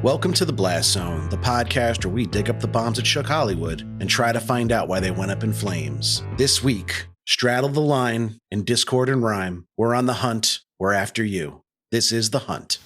Welcome to the Blast Zone, the podcast where we dig up the bombs that shook Hollywood and try to find out why they went up in flames. This week, straddle the line in discord and rhyme. We're on the hunt. We're after you. This is The Hunt.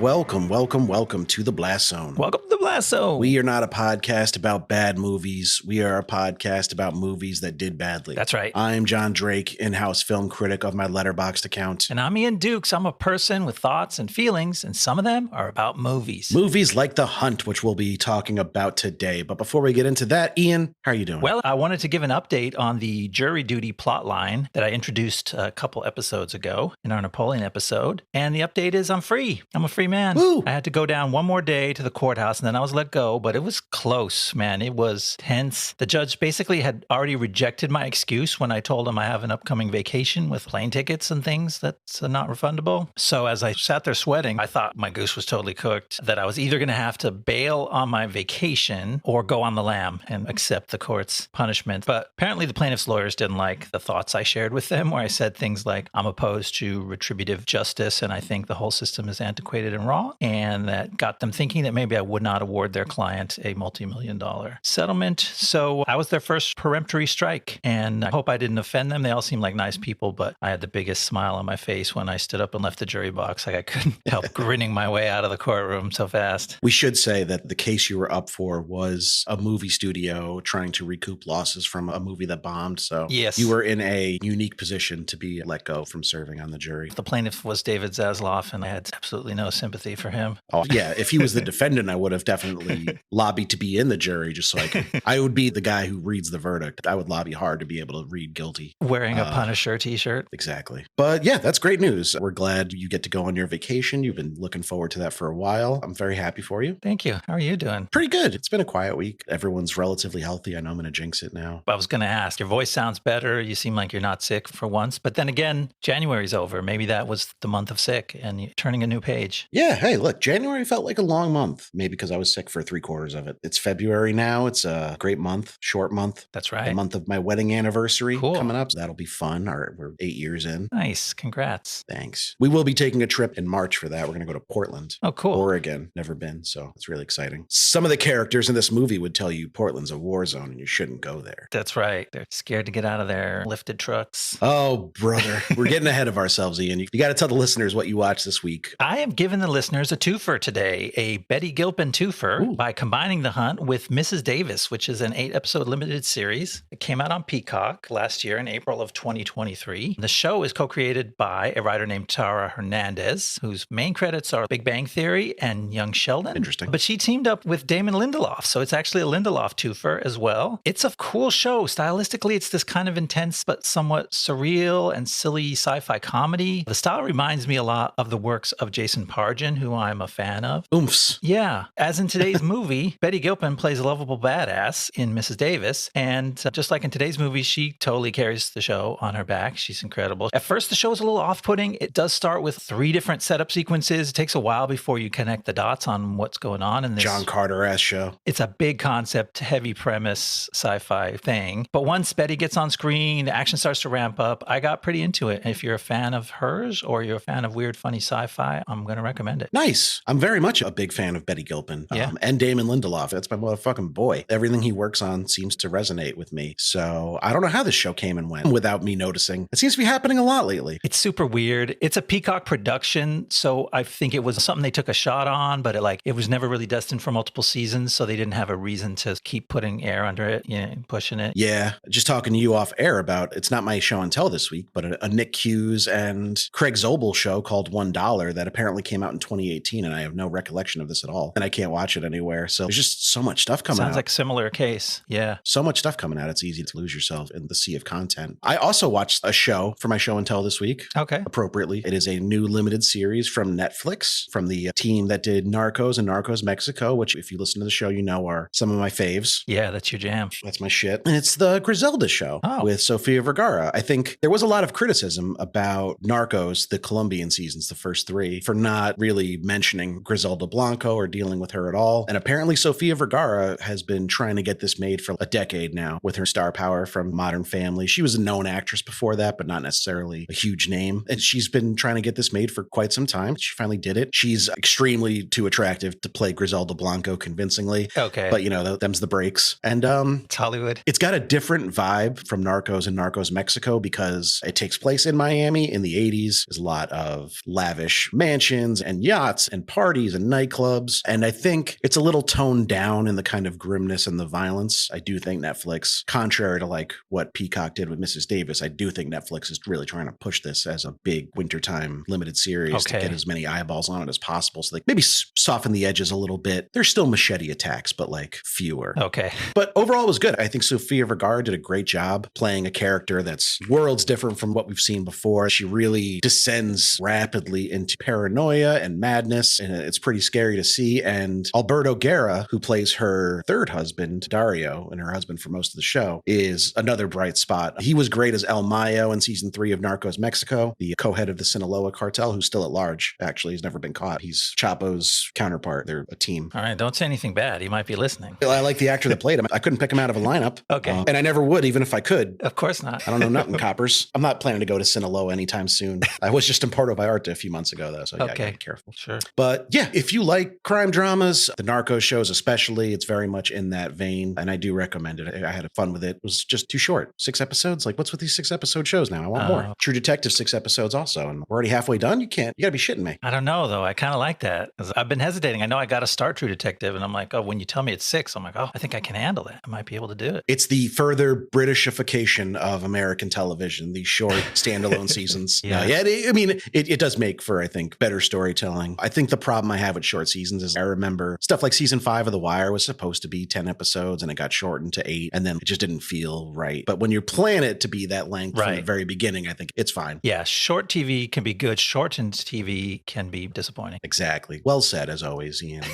Welcome to the Blast Zone. Welcome to the Blast Zone. We are not a podcast about bad movies. We are a podcast about movies that did badly. That's right. I am Jon Drake, in-house film critic of my Letterboxd account. And I'm Ian Dukes. I'm a person with thoughts and feelings, and some of them are about movies. Movies like The Hunt, which we'll be talking about today. But before we get into that, Ian, how are you doing? Well, I wanted to give an update on the jury duty plot line that I introduced a couple episodes ago in our Napoleon episode. And the update is I'm free. I'm a free man. Woo! I had to go down one more day to the courthouse and then I was let go, but it was close, man. It was tense. The judge basically had already rejected my excuse when I told him I have an upcoming vacation with plane tickets and things that's not refundable. So as I sat there sweating, I thought my goose was totally cooked, that I was either going to have to bail on my vacation or go on the lam and accept the court's punishment. But apparently the plaintiff's lawyers didn't like the thoughts I shared with them, where I said things like, I'm opposed to retributive justice and I think the whole system is antiquated and wrong. And that got them thinking that maybe I would not award their client a multi-million-dollar settlement. So I was their first peremptory strike, and I hope I didn't offend them. They all seemed like nice people, but I had the biggest smile on my face when I stood up and left the jury box. Like I couldn't help grinning my way out of the courtroom so fast. We should say that the case you were up for was a movie studio trying to recoup losses from a movie that bombed. So yes, you were in a unique position to be let go from serving on the jury. The plaintiff was David Zasloff, and I had absolutely no sympathy for him. Oh, yeah. If he was the defendant, I would have definitely lobbied to be in the jury just so I would be the guy who reads the verdict. I would lobby hard to be able to read guilty. Wearing a Punisher t-shirt. Exactly. But yeah, that's great news. We're glad you get to go on your vacation. You've been looking forward to that for a while. I'm very happy for you. Thank you. How are you doing? Pretty good. It's been a quiet week. Everyone's relatively healthy. I know I'm going to jinx it now. I was going to ask, your voice sounds better. You seem like you're not sick for once. But then again, January's over. Maybe that was the month of sick and you're turning a new page. Yeah. Hey, look, January felt like a long month. Maybe because I was sick for 3/4 of it. It's February now. It's a great month, short month. That's right. The month of my wedding anniversary Cool. coming up. So that'll be fun. We're 8 years in. Nice. Congrats. Thanks. We will be taking a trip in March for that. We're going to go to Portland. Oh, cool. Oregon. Never been. So it's really exciting. Some of the characters in this movie would tell you Portland's a war zone and you shouldn't go there. That's right. They're scared to get out of their lifted trucks. Oh, brother. We're getting ahead of ourselves, Ian. You got to tell the listeners what you watched this week. I have given the listeners a twofer today, a Betty Gilpin twofer, by combining The Hunt with Mrs. Davis, which is an 8-episode limited series. It came out on Peacock last year in April of 2023. The show is co-created by a writer named Tara Hernandez, whose main credits are Big Bang Theory and Young Sheldon. Interesting. But she teamed up with Damon Lindelof, so it's actually a Lindelof twofer as well. It's a cool show. Stylistically, it's this kind of intense but somewhat surreal and silly sci-fi comedy. The style reminds me a lot of the works of Jason Pargin, who I'm a fan of. Oomphs. Yeah. As in today's movie, Betty Gilpin plays a lovable badass in Mrs. Davis. And just like in today's movie, she totally carries the show on her back. She's incredible. At first, the show is a little off-putting. It does start with 3 different setup sequences. It takes a while before you connect the dots on what's going on in this John Carter-ass show. It's a big concept, heavy premise, sci-fi thing. But once Betty gets on screen, the action starts to ramp up. I got pretty into it. If you're a fan of hers or you're a fan of weird, funny sci-fi, I'm going to recommend it. Nice. I'm very much a big fan of Betty Gilpin. Yeah. And Damon Lindelof. That's my motherfucking boy. Everything he works on seems to resonate with me. So I don't know how this show came and went without me noticing. It seems to be happening a lot lately. It's super weird. It's a Peacock production, so I think it was something they took a shot on, but it was never really destined for multiple seasons, so they didn't have a reason to keep putting air under it, pushing it. Yeah. Just talking to you off air about, it's not my show and tell this week, but a Nick Hughes and Craig Zobel show called $1 that apparently came out in 2018, and I have no recollection of this at all. And I can't watch watch it anywhere. So there's just so much stuff coming out. Sounds like a similar case. Yeah. So much stuff coming out. It's easy to lose yourself in the sea of content. I also watched a show for my show and tell this week. Okay. Appropriately. It is a new limited series from Netflix, from the team that did Narcos and Narcos Mexico, which if you listen to the show, you know are some of my faves. Yeah, that's your jam. That's my shit. And it's the Griselda show with Sofia Vergara. I think there was a lot of criticism about Narcos, the Colombian seasons, the first 3, for not really mentioning Griselda Blanco or dealing with her at all. And apparently Sofia Vergara has been trying to get this made for a decade now with her star power from Modern Family. She was a known actress before that, but not necessarily a huge name. And she's been trying to get this made for quite some time. She finally did it. She's extremely too attractive to play Griselda Blanco convincingly. Okay. But, you know, them's the breaks. And it's Hollywood. It's got a different vibe from Narcos and Narcos Mexico because it takes place in Miami in the 80s. There's a lot of lavish mansions and yachts and parties and nightclubs. And I think it's a little toned down in the kind of grimness and the violence. I do think Netflix, contrary to like what Peacock did with Mrs. Davis, I do think Netflix is really trying to push this as a big wintertime limited series to get as many eyeballs on it as possible. So they maybe soften the edges a little bit. There's still machete attacks, but like fewer. Okay. But overall, it was good. I think Sofia Vergara did a great job playing a character that's worlds different from what we've seen before. She really descends rapidly into paranoia and madness, and it's pretty scary to see. And Alberto Guerra, who plays her third husband, Dario, and her husband for most of the show, is another bright spot. He was great as El Mayo in season 3 of Narcos Mexico, the co-head of the Sinaloa cartel, who's still at large. Actually, he's never been caught. He's Chapo's counterpart. They're a team. All right, don't say anything bad. He might be listening. I like the actor that played him. I couldn't pick him out of a lineup. Okay. And I never would, even if I could. Of course not. I don't know nothing, coppers. I'm not planning to go to Sinaloa anytime soon. I was just in Puerto Vallarta a few months ago, though, so yeah, I gotta be careful. Sure. But yeah, if you like crime dramas, the Narcos shows especially, it's very much in that vein, and I do recommend it. I had fun with it. It was just too short. 6 episodes? Like, what's with these 6-episode shows now? I want more. True Detective, 6 episodes also, and we're already halfway done? You gotta be shitting me. I don't know, though. I kind of like that. I've been hesitating. I know I got to start True Detective, and I'm like, oh, when you tell me it's 6, I'm like, oh, I think I can handle that. I might be able to do it. It's the further Britishification of American television, these short standalone seasons. It does make for, I think, better storytelling. I think the problem I have with short seasons is I remember stuff like season 5 of The Wire was supposed to be 10 episodes and it got shortened to 8, and then it just didn't feel right. But when you plan it to be that length from the very beginning, I think it's fine. Yeah, short TV can be good. Shortened TV can be disappointing. Exactly. Well said, as always, Ian.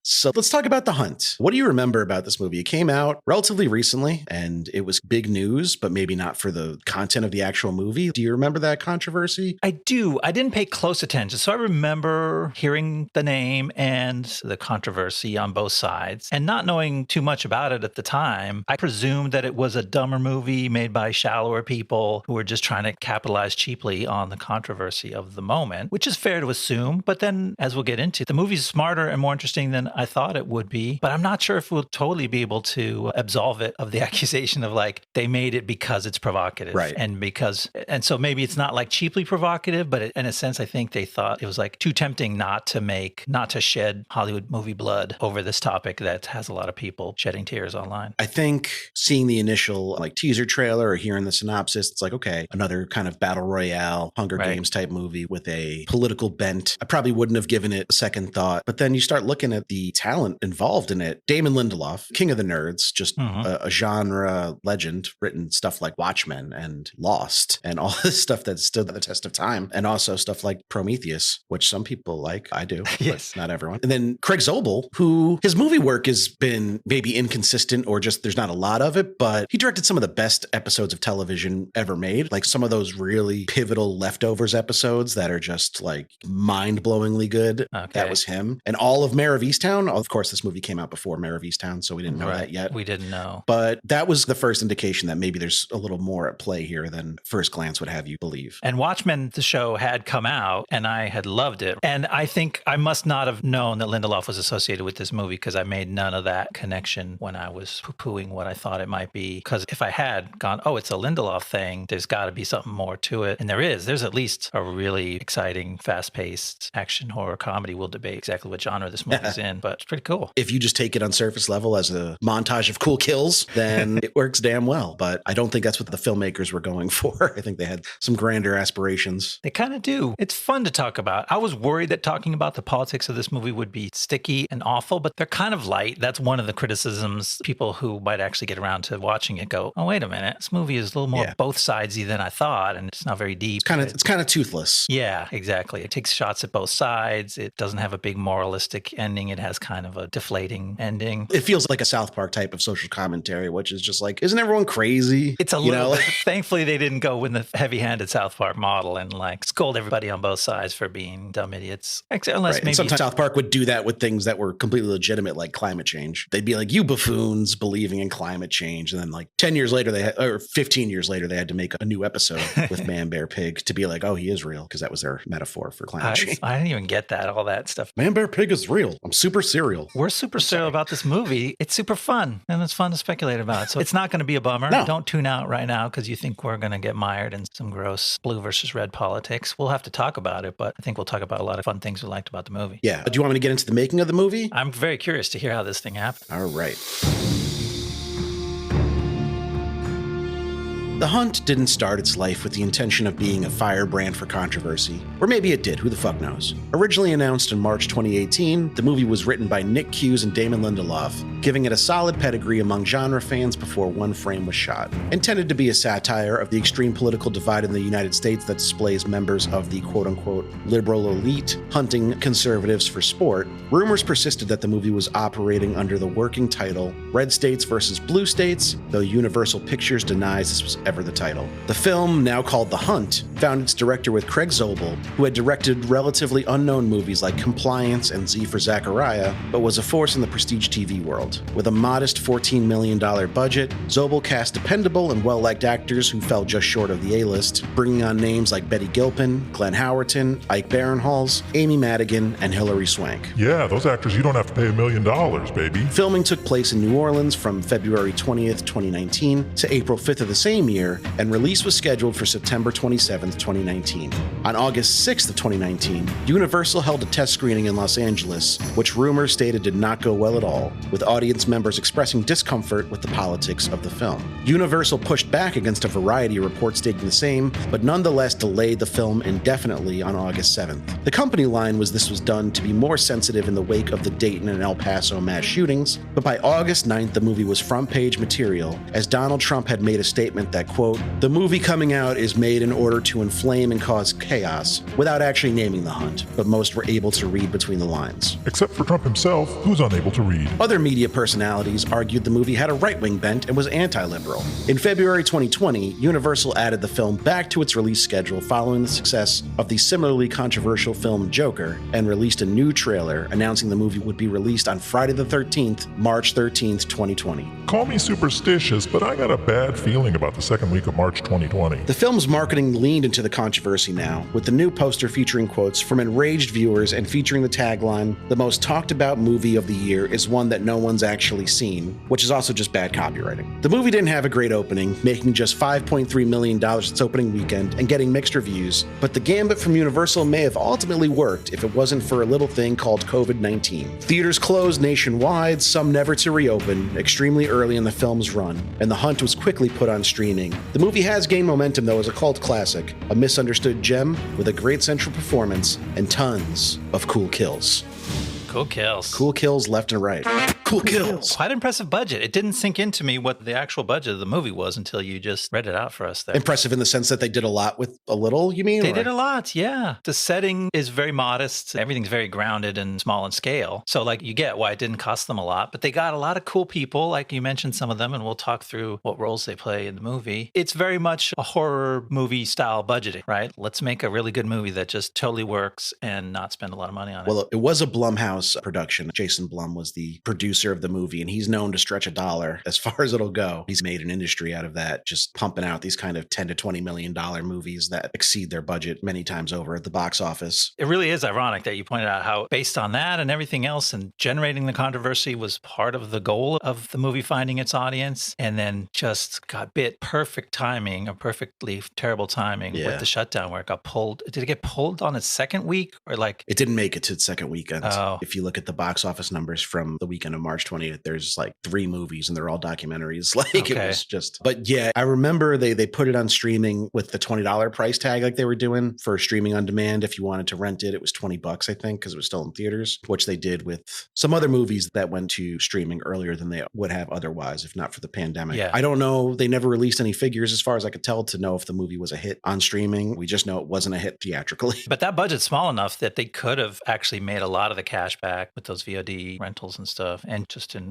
So let's talk about The Hunt. What do you remember about this movie? It came out relatively recently and it was big news, but maybe not for the content of the actual movie. Do you remember that controversy? I do. I didn't pay close attention. So I remember hearing the name and the controversy on both sides and not knowing too much about it at the time. I presumed that it was a dumber movie made by shallower people who were just trying to capitalize cheaply on the controversy of the moment, which is fair to assume. But then, as we'll get into, the movie's smarter and more interesting than I thought it would be. But I'm not sure if we'll totally be able to absolve it of the accusation of like, they made it because it's provocative. Right. And so maybe it's not like cheaply provocative, but in a sense, I think they thought it was like too tempting not to shed Hollywood movie blood over this topic that has a lot of people shedding tears online. I think seeing the initial like teaser trailer or hearing the synopsis, it's like, okay, another kind of battle royale, Hunger Games type movie with a political bent. I probably wouldn't have given it a second thought, but then you start looking at the talent involved in it. Damon Lindelof, king of the nerds, just a genre legend, written stuff like Watchmen and Lost and all this stuff that stood the test of time. And also stuff like Prometheus, which some people like. I do, yes, but not everyone. And then Craig Zobel, who his movie work has been maybe inconsistent or just there's not a lot of it, but he directed some of the best episodes of television ever made. Like some of those really pivotal Leftovers episodes that are just like mind-blowingly good. Okay. That was him. And all of Mare of Easttown. Of course, this movie came out before Mare of Easttown, so we didn't know that yet. We didn't know. But that was the first indication that maybe there's a little more at play here than first glance would have you believe. And Watchmen, the show, had come out and I had loved it. And I think I must not have known that Lindelof was associated with this movie because I made none of that connection when I was poo-pooing what I thought it might be. Because if I had gone, oh, it's a Lindelof thing, there's got to be something more to it. And there's at least a really exciting, fast-paced action horror comedy. We'll debate exactly what genre this movie's in, but it's pretty cool. If you just take it on surface level as a montage of cool kills, then it works damn well. But I don't think that's what the filmmakers were going for. I think they had some grander aspirations. They kind of do. It's fun to talk about. I was worried that talking about the politics of this movie would be sticky and awful, but they're kind of light. That's one of the criticisms. People who might actually get around to watching it go, oh, wait a minute. This movie is a little more both sidesy than I thought, and it's not very deep. It's kind of toothless. Yeah, exactly. It takes shots at both sides. It doesn't have a big moralistic ending. It has kind of a deflating ending. It feels like a South Park type of social commentary, which is just like, isn't everyone crazy? It's a little bit. Thankfully, they didn't go with the heavy-handed South Park model and like scold everybody on both sides for being dumb idiots. Unless maybe sometimes South Park would do that with things that were completely legitimate, like climate change. They'd be like, you buffoons believing in climate change. And then like 10 years later, or 15 years later, they had to make a new episode with Man Bear Pig to be like, oh, he is real, because that was their metaphor for climate change. I didn't even get that, all that stuff. Man Bear Pig is real. I'm super serial. We're super serial about this movie. It's super fun, and it's fun to speculate about. So it's not going to be a bummer. No. Don't tune out right now because you think we're going to get mired in some gross blue versus red politics. We'll have to talk about it, but I think we'll talk about a lot of fun things we liked about the movie. Yeah. Do you want me to get into the making of the movie? I'm very curious to hear how this thing happened. All right. The Hunt didn't start its life with the intention of being a firebrand for controversy. Or maybe it did, who the fuck knows. Originally announced in March 2018, the movie was written by Nick Cuse and Damon Lindelof, giving it a solid pedigree among genre fans before one frame was shot. Intended to be a satire of the extreme political divide in the United States that displays members of the quote-unquote liberal elite hunting conservatives for sport, rumors persisted that the movie was operating under the working title Red States versus Blue States, though Universal Pictures denies this was ever the title. The film, now called The Hunt, found its director with Craig Zobel, who had directed relatively unknown movies like Compliance and Z for Zachariah, but was a force in the prestige TV world. With a modest $14 million budget, Zobel cast dependable and well-liked actors who fell just short of the A-list, bringing on names like Betty Gilpin, Glenn Howerton, Ike Barinholtz, Amy Madigan, and Hilary Swank. Yeah, those actors you don't have to pay $1 million, baby. Filming took place in New Orleans from February 20th, 2019 to April 5th of the same year, and release was scheduled for September 27th, 2019. On August 6th of 2019, Universal held a test screening in Los Angeles, which rumors stated did not go well at all, with audience members expressing discomfort with the politics of the film. Universal pushed back against a variety of reports stating the same, but nonetheless delayed the film indefinitely on August 7th. The company line was this was done to be more sensitive in the wake of the Dayton and El Paso mass shootings, but by August 9th, the movie was front-page material, as Donald Trump had made a statement that, quote, "The movie coming out is made in order to inflame and cause chaos," without actually naming the hunt, but most were able to read between the lines. Except for Trump himself, who's unable to read. Other media personalities argued the movie had a right-wing bent and was anti-liberal. In February 2020, Universal added the film back to its release schedule following the success of the similarly controversial film Joker, and released a new trailer announcing the movie would be released on Friday the 13th, March 13th, 2020. Call me superstitious, but I got a bad feeling about the second week of March 2020. The film's marketing leaned into the controversy now, with the new poster featuring quotes from enraged viewers and featuring the tagline, "The most talked about movie of the year is one that no one's actually seen," which is also just bad copywriting. The movie didn't have a great opening, making just $5.3 million its opening weekend and getting mixed reviews, but the gambit from Universal may have ultimately worked if it wasn't for a little thing called COVID-19. Theaters closed nationwide, some never to reopen, extremely early in the film's run, and The Hunt was quickly put on streaming. The movie has gained momentum though as a cult classic, a misunderstood gem with a great central performance and tons of cool kills. Cool kills. Cool kills left and right. Cool kills. Quite impressive budget. It didn't sink into me what the actual budget of the movie was until you just read it out for us there. Impressive in the sense that they did a lot with a little, you mean? They did a lot, yeah. The setting is very modest. Everything's very grounded and small in scale. So like you get why it didn't cost them a lot, but they got a lot of cool people. Like you mentioned some of them, and we'll talk through what roles they play in the movie. It's very much a horror movie style budgeting, right? Let's make a really good movie that just totally works and not spend a lot of money on it. Well, it was a Blumhouse production. Jason Blum was the producer of the movie, and he's known to stretch a dollar as far as it'll go. He's made an industry out of that, just pumping out these kind of $10 to $20 million movies that exceed their budget many times over at the box office. It really is ironic that you pointed out how based on that and everything else and generating the controversy was part of the goal of the movie finding its audience, and then just got bit perfect timing, or perfectly terrible timing with the shutdown where it got pulled. Did it get pulled on its second week, or like? It didn't make it to its second weekend. Oh. If you look at the box office numbers from the weekend of March 20th, there's like 3 movies and they're all documentaries. Like it Okay. was just, but yeah, I remember they put it on streaming with the $20 price tag like they were doing for streaming on demand. If you wanted to rent it, it was $20, I think, because it was still in theaters, which they did with some other movies that went to streaming earlier than they would have otherwise, if not for the pandemic. Yeah. I don't know. They never released any figures as far as I could tell to know if the movie was a hit on streaming. We just know it wasn't a hit theatrically. But that budget's small enough that they could have actually made a lot of the cash back with those VOD rentals and stuff. And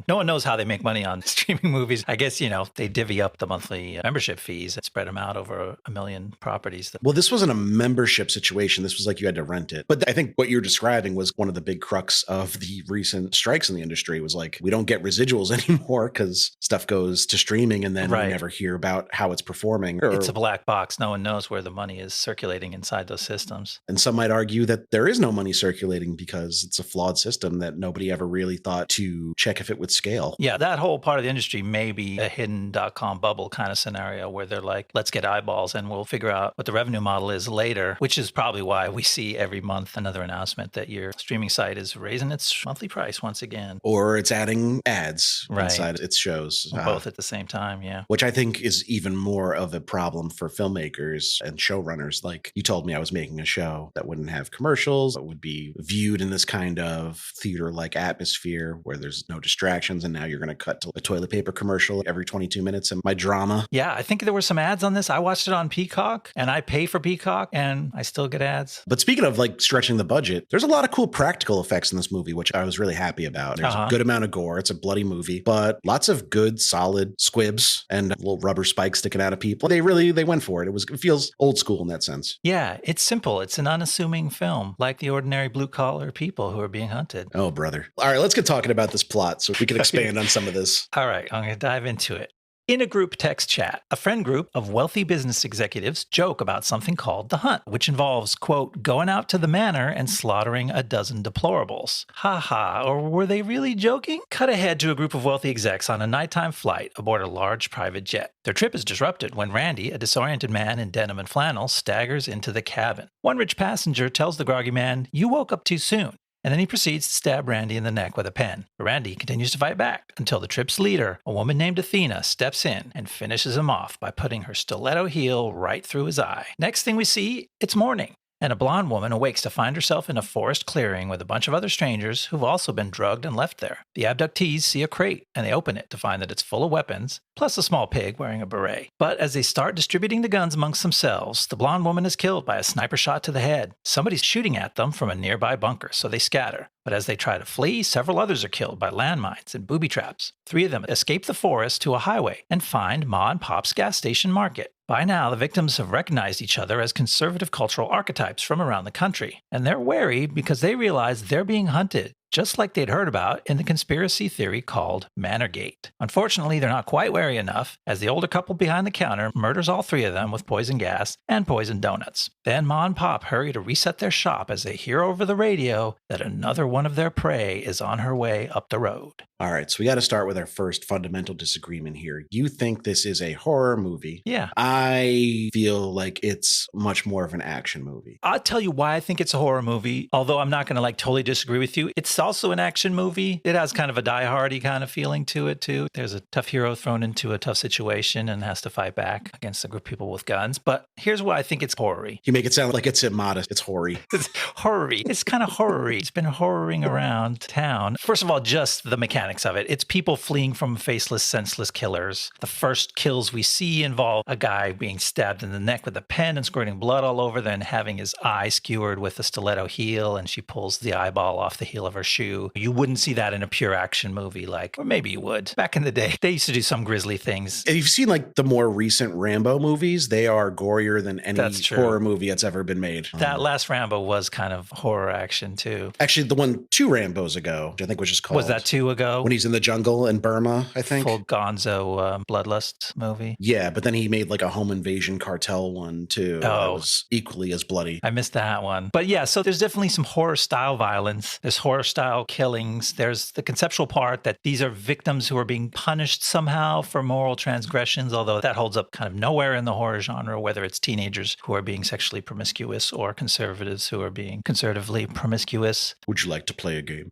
no one knows how they make money on streaming movies. I guess, they divvy up the monthly membership fees and spread them out over a million properties. Well, this wasn't a membership situation. This was like you had to rent it. But I think what you're describing was one of the big crux of the recent strikes in the industry was like, we don't get residuals anymore because stuff goes to streaming and then we never hear about how it's performing. It's a black box. No one knows where the money is circulating inside those systems. And some might argue that there is no money circulating because it's a flawed system that nobody ever really thought to check if it would scale. Yeah, that whole part of the industry may be a hidden .com bubble kind of scenario where they're like, let's get eyeballs and we'll figure out what the revenue model is later, which is probably why we see every month another announcement that your streaming site is raising its monthly price once again. Or it's adding ads inside its shows. Both at the same time, yeah. Which I think is even more of a problem for filmmakers and showrunners. Like you told me I was making a show that wouldn't have commercials, that would be viewed in this kind of theater-like atmosphere where there's no distractions, and now you're going to cut to a toilet paper commercial every 22 minutes and my drama. Yeah, I think there were some ads on this. I watched it on Peacock, and I pay for Peacock, and I still get ads. But speaking of like stretching the budget, there's a lot of cool practical effects in this movie, which I was really happy about. There's a good amount of gore. It's a bloody movie, but lots of good, solid squibs and little rubber spikes sticking out of people. They went for it. It feels old school in that sense. Yeah, it's simple. It's an unassuming film, like the ordinary blue-collar people who are being hunted. Oh, brother. All right, let's get talking about this plot so we can expand on some of this. All right, I'm going to dive into it. In a group text chat, a friend group of wealthy business executives joke about something called the hunt, which involves, quote, going out to the manor and slaughtering a dozen deplorables. Ha ha, or were they really joking? Cut ahead to a group of wealthy execs on a nighttime flight aboard a large private jet. Their trip is disrupted when Randy, a disoriented man in denim and flannel, staggers into the cabin. One rich passenger tells the groggy man, "You woke up too soon." And then he proceeds to stab Randy in the neck with a pen. But Randy continues to fight back until the trip's leader, a woman named Athena, steps in and finishes him off by putting her stiletto heel right through his eye. Next thing we see, it's morning, and a blonde woman awakes to find herself in a forest clearing with a bunch of other strangers who've also been drugged and left there. The abductees see a crate, and they open it to find that it's full of weapons, plus a small pig wearing a beret. But as they start distributing the guns amongst themselves, the blonde woman is killed by a sniper shot to the head. Somebody's shooting at them from a nearby bunker, so they scatter. But as they try to flee, several others are killed by landmines and booby traps. 3 of them escape the forest to a highway and find Ma and Pop's gas station market. By now, the victims have recognized each other as conservative cultural archetypes from around the country, and they're wary because they realize they're being hunted, just like they'd heard about in the conspiracy theory called Manorgate. Unfortunately, they're not quite wary enough, as the older couple behind the counter murders all 3 of them with poison gas and poison donuts. Then Ma and Pop hurry to reset their shop as they hear over the radio that another one of their prey is on her way up the road. All right, so we got to start with our first fundamental disagreement here. You think this is a horror movie. Yeah. I feel like it's much more of an action movie. I'll tell you why I think it's a horror movie, although I'm not going to totally disagree with you. It's also an action movie. It has kind of a die-hardy kind of feeling to it, too. There's a tough hero thrown into a tough situation and has to fight back against a group of people with guns. But here's why I think it's horror-y. You make it sound like it's immodest. It's horror-y. It's horror-y. It's kind of horror-y. It's been horroring around town. First of all, just the mechanics of it. It's people fleeing from faceless, senseless killers. The first kills we see involve a guy being stabbed in the neck with a pen and squirting blood all over, then having his eye skewered with a stiletto heel, and she pulls the eyeball off the heel of her shoe. You wouldn't see that in a pure action movie, or maybe you would. Back in the day, they used to do some grisly things. If you've seen the more recent Rambo movies, they are gorier than any horror movie that's ever been made. That last Rambo was kind of horror action too. Actually, the one 2 Rambos ago, which I think was just called. Was that 2 ago? When he's in the jungle in Burma, I think. Full gonzo bloodlust movie. Yeah, but then he made a home invasion cartel one too. That was equally as bloody. I missed that one. But yeah, so there's definitely some horror style violence. There's horror style killings. There's the conceptual part that these are victims who are being punished somehow for moral transgressions, although that holds up kind of nowhere in the horror genre, whether it's teenagers who are being sexually promiscuous or conservatives who are being conservatively promiscuous. Would you like to play a game?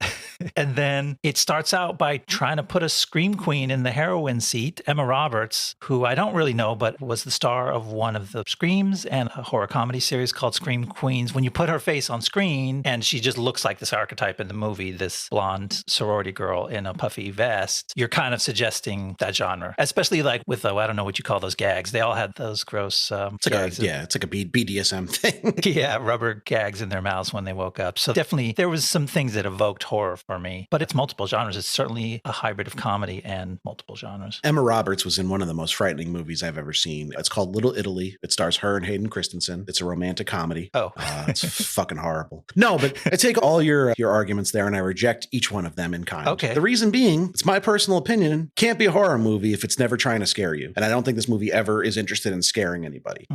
And then it starts out out by trying to put a scream queen in the heroine seat, Emma Roberts, who I don't really know, but was the star of one of the Screams and a horror comedy series called Scream Queens. When you put her face on screen and she just looks like this archetype in the movie, this blonde sorority girl in a puffy vest, you're kind of suggesting that genre, especially like with, I don't know what you call those gags. They all had those gross gags. It's like a BDSM thing. Yeah, rubber gags in their mouths when they woke up. So definitely there was some things that evoked horror for me, but it's multiple genres. It's certainly a hybrid of comedy and multiple genres. Emma Roberts was in one of the most frightening movies I've ever seen. It's called Little Italy. It stars her and Hayden Christensen. It's a romantic comedy. Oh. It's fucking horrible. No, but I take all your arguments there and I reject each one of them in kind. Okay. The reason being, it's my personal opinion, can't be a horror movie if it's never trying to scare you. And I don't think this movie ever is interested in scaring anybody.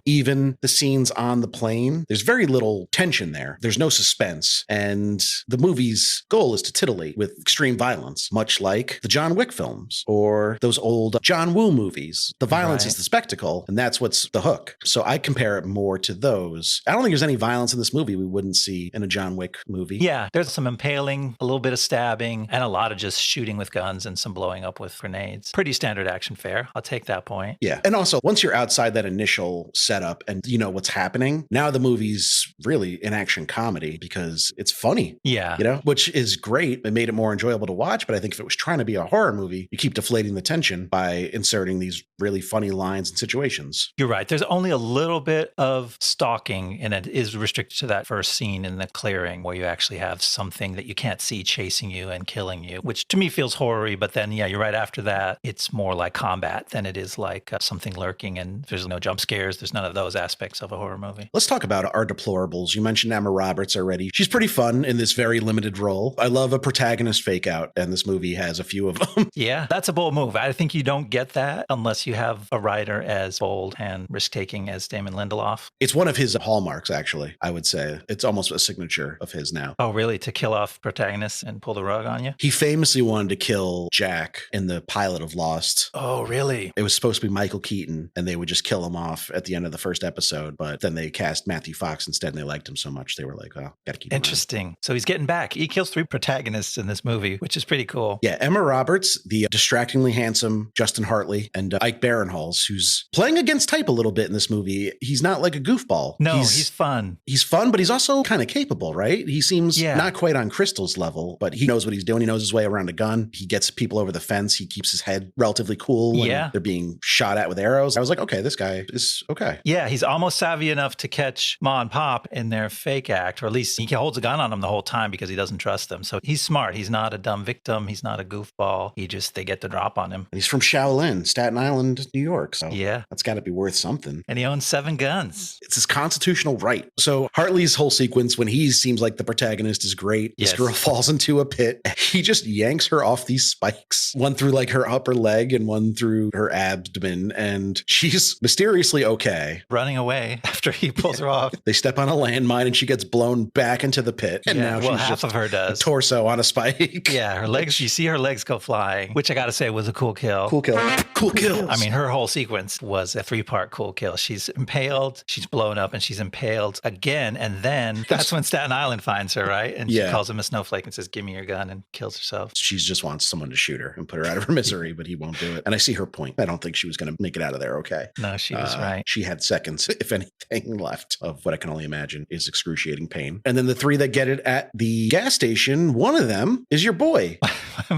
Even the scenes on the plane, there's very little tension there. There's no suspense. And the movie's goal is to titillate with extreme violence, much like the John Wick films or those old John Woo movies. The violence is the spectacle, and that's what's the hook. So I compare it more to those. I don't think there's any violence in this movie we wouldn't see in a John Wick movie. Yeah, there's some impaling, a little bit of stabbing, and a lot of just shooting with guns and some blowing up with grenades. Pretty standard action fare. I'll take that point. Yeah. And also, once you're outside that initial setup and you know what's happening, now the movie's really an action comedy because it's funny. Yeah. You know, which is great. It made it more enjoyable to watch. But I think if it was trying to be a horror movie, you keep deflating the tension by inserting these really funny lines and situations. You're right. There's only a little bit of stalking, and it is restricted to that first scene in the clearing where you actually have something that you can't see chasing you and killing you, which to me feels horror-y. But then, yeah, you're right. After that, it's more like combat than it is like something lurking, and there's no jump scares. There's none of those aspects of a horror movie. Let's talk about our deplorables. You mentioned Emma Roberts already. She's pretty fun in this very limited role. I love a protagonist fake out, and this movie has a few of them. Yeah, that's a bold move. I think you don't get that unless you have a writer as bold and risk-taking as Damon Lindelof. It's one of his hallmarks, actually, I would say. It's almost a signature of his now. Oh, really? To kill off protagonists and pull the rug on you? He famously wanted to kill Jack in the pilot of Lost. Oh, really? It was supposed to be Michael Keaton, and they would just kill him off at the end of the first episode, but then they cast Matthew Fox instead, and they liked him so much, they were like, oh, gotta keep him Interesting. So he's getting back. He kills 3 protagonists in this movie, which is pretty cool. Yeah, Emma Roberts, the distractingly handsome Justin Hartley, and Ike Barinholtz, who's playing against type a little bit in this movie. He's not like a goofball. No, he's fun. He's fun, but he's also kind of capable, right? He seems not quite on Crystal's level, but he knows what he's doing. He knows his way around a gun. He gets people over the fence. He keeps his head relatively cool when they're being shot at with arrows. I was like, okay, this guy is okay. Yeah, he's almost savvy enough to catch Ma and Pop in their fake act, or at least he holds a gun on them the whole time because he doesn't trust them. So he's smart. He's not a dumb victim. He's not a goofball. They get the drop on him. And he's from Shaolin, Staten Island, New York. So that's got to be worth something. And he owns 7 guns. It's his constitutional right. So Hartley's whole sequence when he seems like the protagonist is great. This girl falls into a pit. He just yanks her off these spikes, one through like her upper leg and one through her abdomen. And she's mysteriously okay. Running away after he pulls her off. They step on a landmine and she gets blown back into the pit. And now she's half just of her does. A torso on a spike. Yeah, her legs, you see her legs go flying, which I got to say was a cool kill. Cool kill. Cool kills. I mean, her whole sequence was a 3-part cool kill. She's impaled, she's blown up, and she's impaled again. And then that's when Staten Island finds her, right? And she calls him a snowflake and says, give me your gun, and kills herself. She just wants someone to shoot her and put her out of her misery, but he won't do it. And I see her point. I don't think she was going to make it out of there okay. No, she was right. She had seconds, if anything, left of what I can only imagine is excruciating pain. And then the 3 that get it at the gas station, one of them is your boy.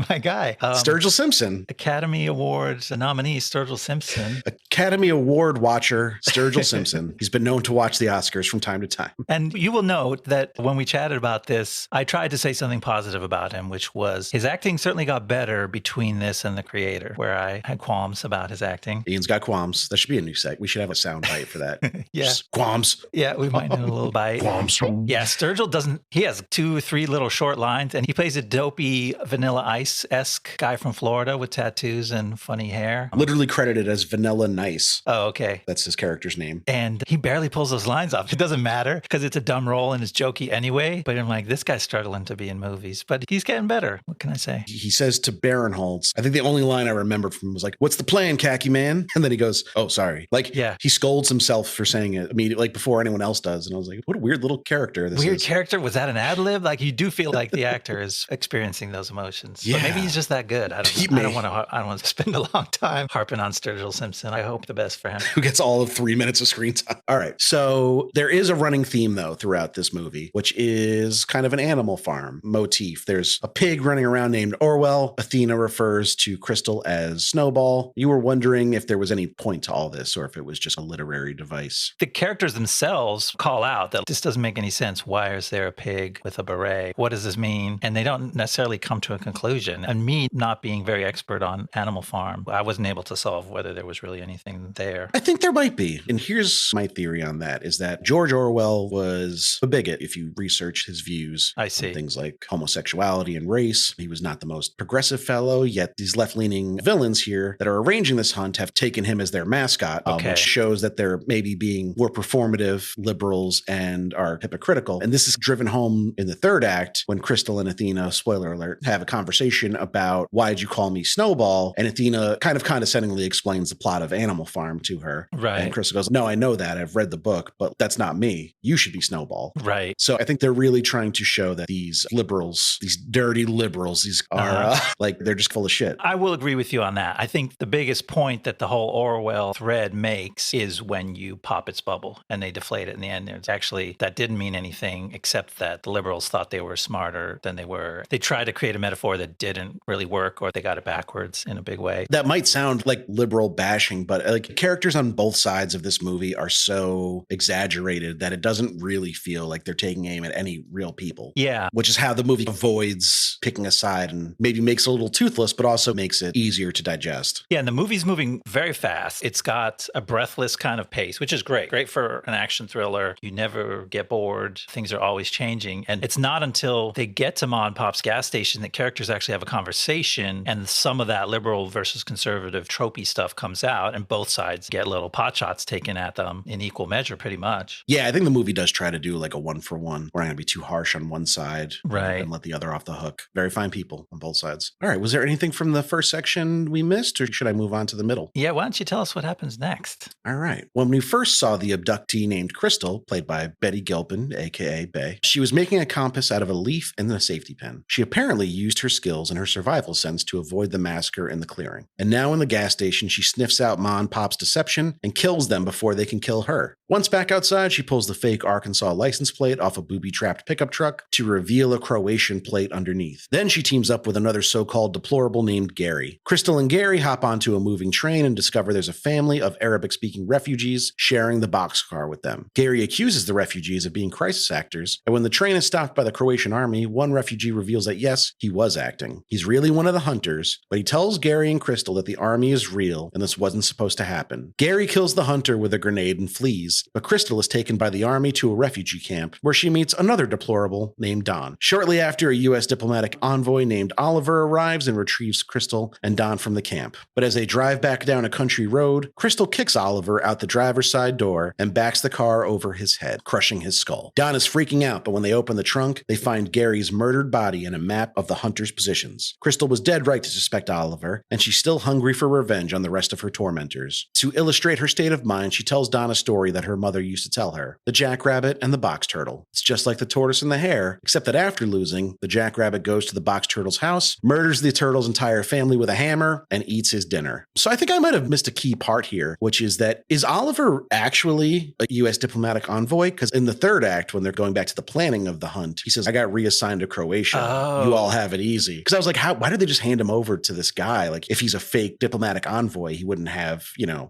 My guy. Sturgill Simpson. Academy Awards nominee Sturgill Simpson. Academy Award watcher Sturgill Simpson. He's been known to watch the Oscars from time to time. And you will note that when we chatted about this, I tried to say something positive about him, which was his acting certainly got better between this and The Creator, where I had qualms about his acting. Ian's got qualms. That should be a new seg. We should have a sound bite for that. Just qualms. Yeah, we might need a little bite. Qualms. Yeah, Sturgill doesn't, he has 2 or 3 little short lines, and he plays a dopey Vanilla Ice-esque guy from Florida with tattoos and funny hair. Literally credited as Vanilla Nice. Oh, okay. That's his character's name. And he barely pulls those lines off. It doesn't matter because it's a dumb role and it's jokey anyway. But I'm like, this guy's struggling to be in movies, but he's getting better. What can I say? He says to Barinholtz, I think the only line I remember from him was like, "What's the plan, khaki man?" And then he goes, "Oh, sorry." Like, Yeah. he scolds himself for saying it immediately, like before anyone else does. And I was like, what a weird little character this is. Weird character? Was that an ad lib? Like, you do feel like the actor is experiencing those emotions. Yeah. But maybe he's just that good. I don't want to spend a long time harping on Sturgill Simpson. I hope the best for him. Who gets all of 3 minutes of screen time. All right. So there is a running theme, though, throughout this movie, which is kind of an Animal Farm motif. There's a pig running around named Orwell. Athena refers to Crystal as Snowball. You were wondering if there was any point to all this or if it was just a literary device. The characters themselves call out that this doesn't make any sense. Why is there a pig with a beret? What does this mean? And they don't necessarily come to a conclusion. And me not being very expert on Animal Farm, I wasn't able to solve whether there was really anything there. I think there might be. And here's my theory on that is that George Orwell was a bigot if you research his views. I see. On things like homosexuality and race. He was not the most progressive fellow, yet these left-leaning villains here that are arranging this hunt have taken him as their mascot, which shows that they're maybe being more performative liberals and are hypocritical. And this is driven home in the third act when Crystal and Athena, spoiler alert, have a conversation about why'd you call me Snowball? And Athena kind of condescendingly explains the plot of Animal Farm to her. Right. And Crystal goes, no, I know that. I've read the book, but that's not me. You should be Snowball. Right. So I think they're really trying to show that these liberals, these dirty liberals, these are like, they're just full of shit. I will agree with you on that. I think the biggest point that the whole Orwell thread makes is when you pop its bubble and they deflate it in the end. It's actually, that didn't mean anything except that the liberals thought they were smarter than they were. They tried to create a metaphor that didn't really work, or they got it backwards in a big way. That might sound like liberal bashing, but like characters on both sides of this movie are so exaggerated that it doesn't really feel like they're taking aim at any real people. Yeah. Which is how the movie avoids picking a side and maybe makes it a little toothless, but also makes it easier to digest. Yeah, and the movie's moving very fast. It's got a breathless kind of pace, which is great. Great for an action thriller. You never get bored. Things are always changing. And it's not until they get to Ma and Pop's gas station that characters actually have a conversation, and some of that liberal versus conservative tropey stuff comes out, and both sides get little pot shots taken at them in equal measure, pretty much. Yeah, I think the movie does try to do like a 1-for-1. We're not going to be too harsh on one side, right, and let the other off the hook. Very fine people on both sides. All right, was there anything from the first section we missed, or should I move on to the middle? Yeah, why don't you tell us what happens next? All right. When we first saw the abductee named Crystal, played by Betty Gilpin, aka Bay, she was making a compass out of a leaf in the safety pen. She apparently used her skills and her survival sense to avoid the massacre in the clearing. And now in the gas station, she sniffs out Ma and Pop's deception and kills them before they can kill her. Once back outside, she pulls the fake Arkansas license plate off a booby-trapped pickup truck to reveal a Croatian plate underneath. Then she teams up with another so-called deplorable named Gary. Crystal and Gary hop onto a moving train and discover there's a family of Arabic-speaking refugees sharing the boxcar with them. Gary accuses the refugees of being crisis actors, and when the train is stopped by the Croatian army, one refugee reveals that yes, he was acting. He's really one of the hunters, but he tells Gary and Crystal that the army is real and this wasn't supposed to happen. Gary kills the hunter with a grenade and flees, but Crystal is taken by the army to a refugee camp where she meets another deplorable named Don. Shortly after, a U.S. diplomatic envoy named Oliver arrives and retrieves Crystal and Don from the camp. But as they drive back down a country road, Crystal kicks Oliver out the driver's side door and backs the car over his head, crushing his skull. Don is freaking out, but when they open the trunk, they find Gary's murdered body and a map of the hunter's positions. Crystal was dead right to suspect Oliver, and she's still hungry for revenge on the rest of her tormentors. To illustrate her state of mind, she tells Don a story that her mother used to tell her: the jackrabbit and the box turtle. It's just like the tortoise and the hare, except that after losing, the jackrabbit goes to the box turtle's house, murders the turtle's entire family with a hammer, and eats his dinner. So I think I might have missed a key part here, which is that, is Oliver actually a U.S. diplomatic envoy? Because in the third act, when they're going back to the planning of the hunt, he says, I got reassigned to Croatia. Oh. You all have it easy. Because I was like, why did they just hand him over to this guy? Like, if he's a fake diplomatic envoy, he wouldn't have,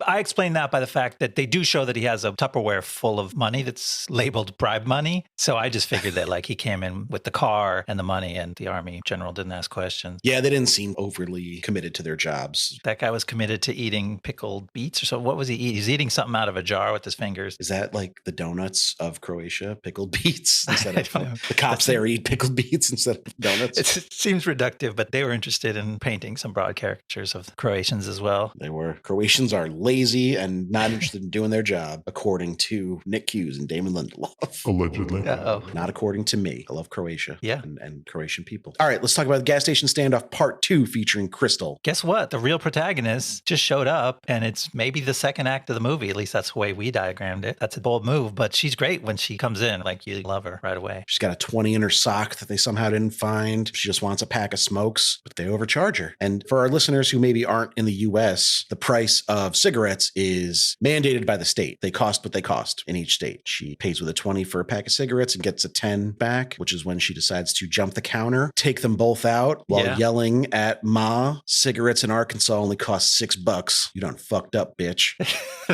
I explain that by the fact that they do show that he has a Tupperware full of money that's labeled bribe money. So I just figured that like he came in with the car and the money, and the army general didn't ask questions. Yeah, they didn't seem overly committed to their jobs. That guy was committed to eating pickled beets or so. What was he eating? He's eating something out of a jar with his fingers. Is that like the donuts of Croatia? Pickled beets instead I of don't know. the cops there eat pickled beets instead of donuts? It seems reductive, but they were interested in painting some broad caricatures of Croatians as well. They were. Croatians are lazy and not interested in doing their job, according to Nick Hughes and Damon Lindelof. Allegedly. Uh-oh. Not according to me. I love Croatia Yeah. and Croatian people. All right, let's talk about the gas station standoff part 2 featuring Crystal. Guess what? The real protagonist just showed up, and it's maybe the second act of the movie. At least that's the way we diagrammed it. That's a bold move, but she's great when she comes in. Like, you love her right away. She's got a 20 in her sock that they somehow didn't find. She just wants a pack of smokes, but they overcharge her. And for our listeners who maybe aren't in the US, the price of cigarettes is mandated by the state. They cost what they cost in each state. She pays with a 20 for a pack of cigarettes and gets a 10 back, which is when she decides to jump the counter, take them both out while yelling at Ma, cigarettes in Arkansas only cost $6. You done fucked up, bitch.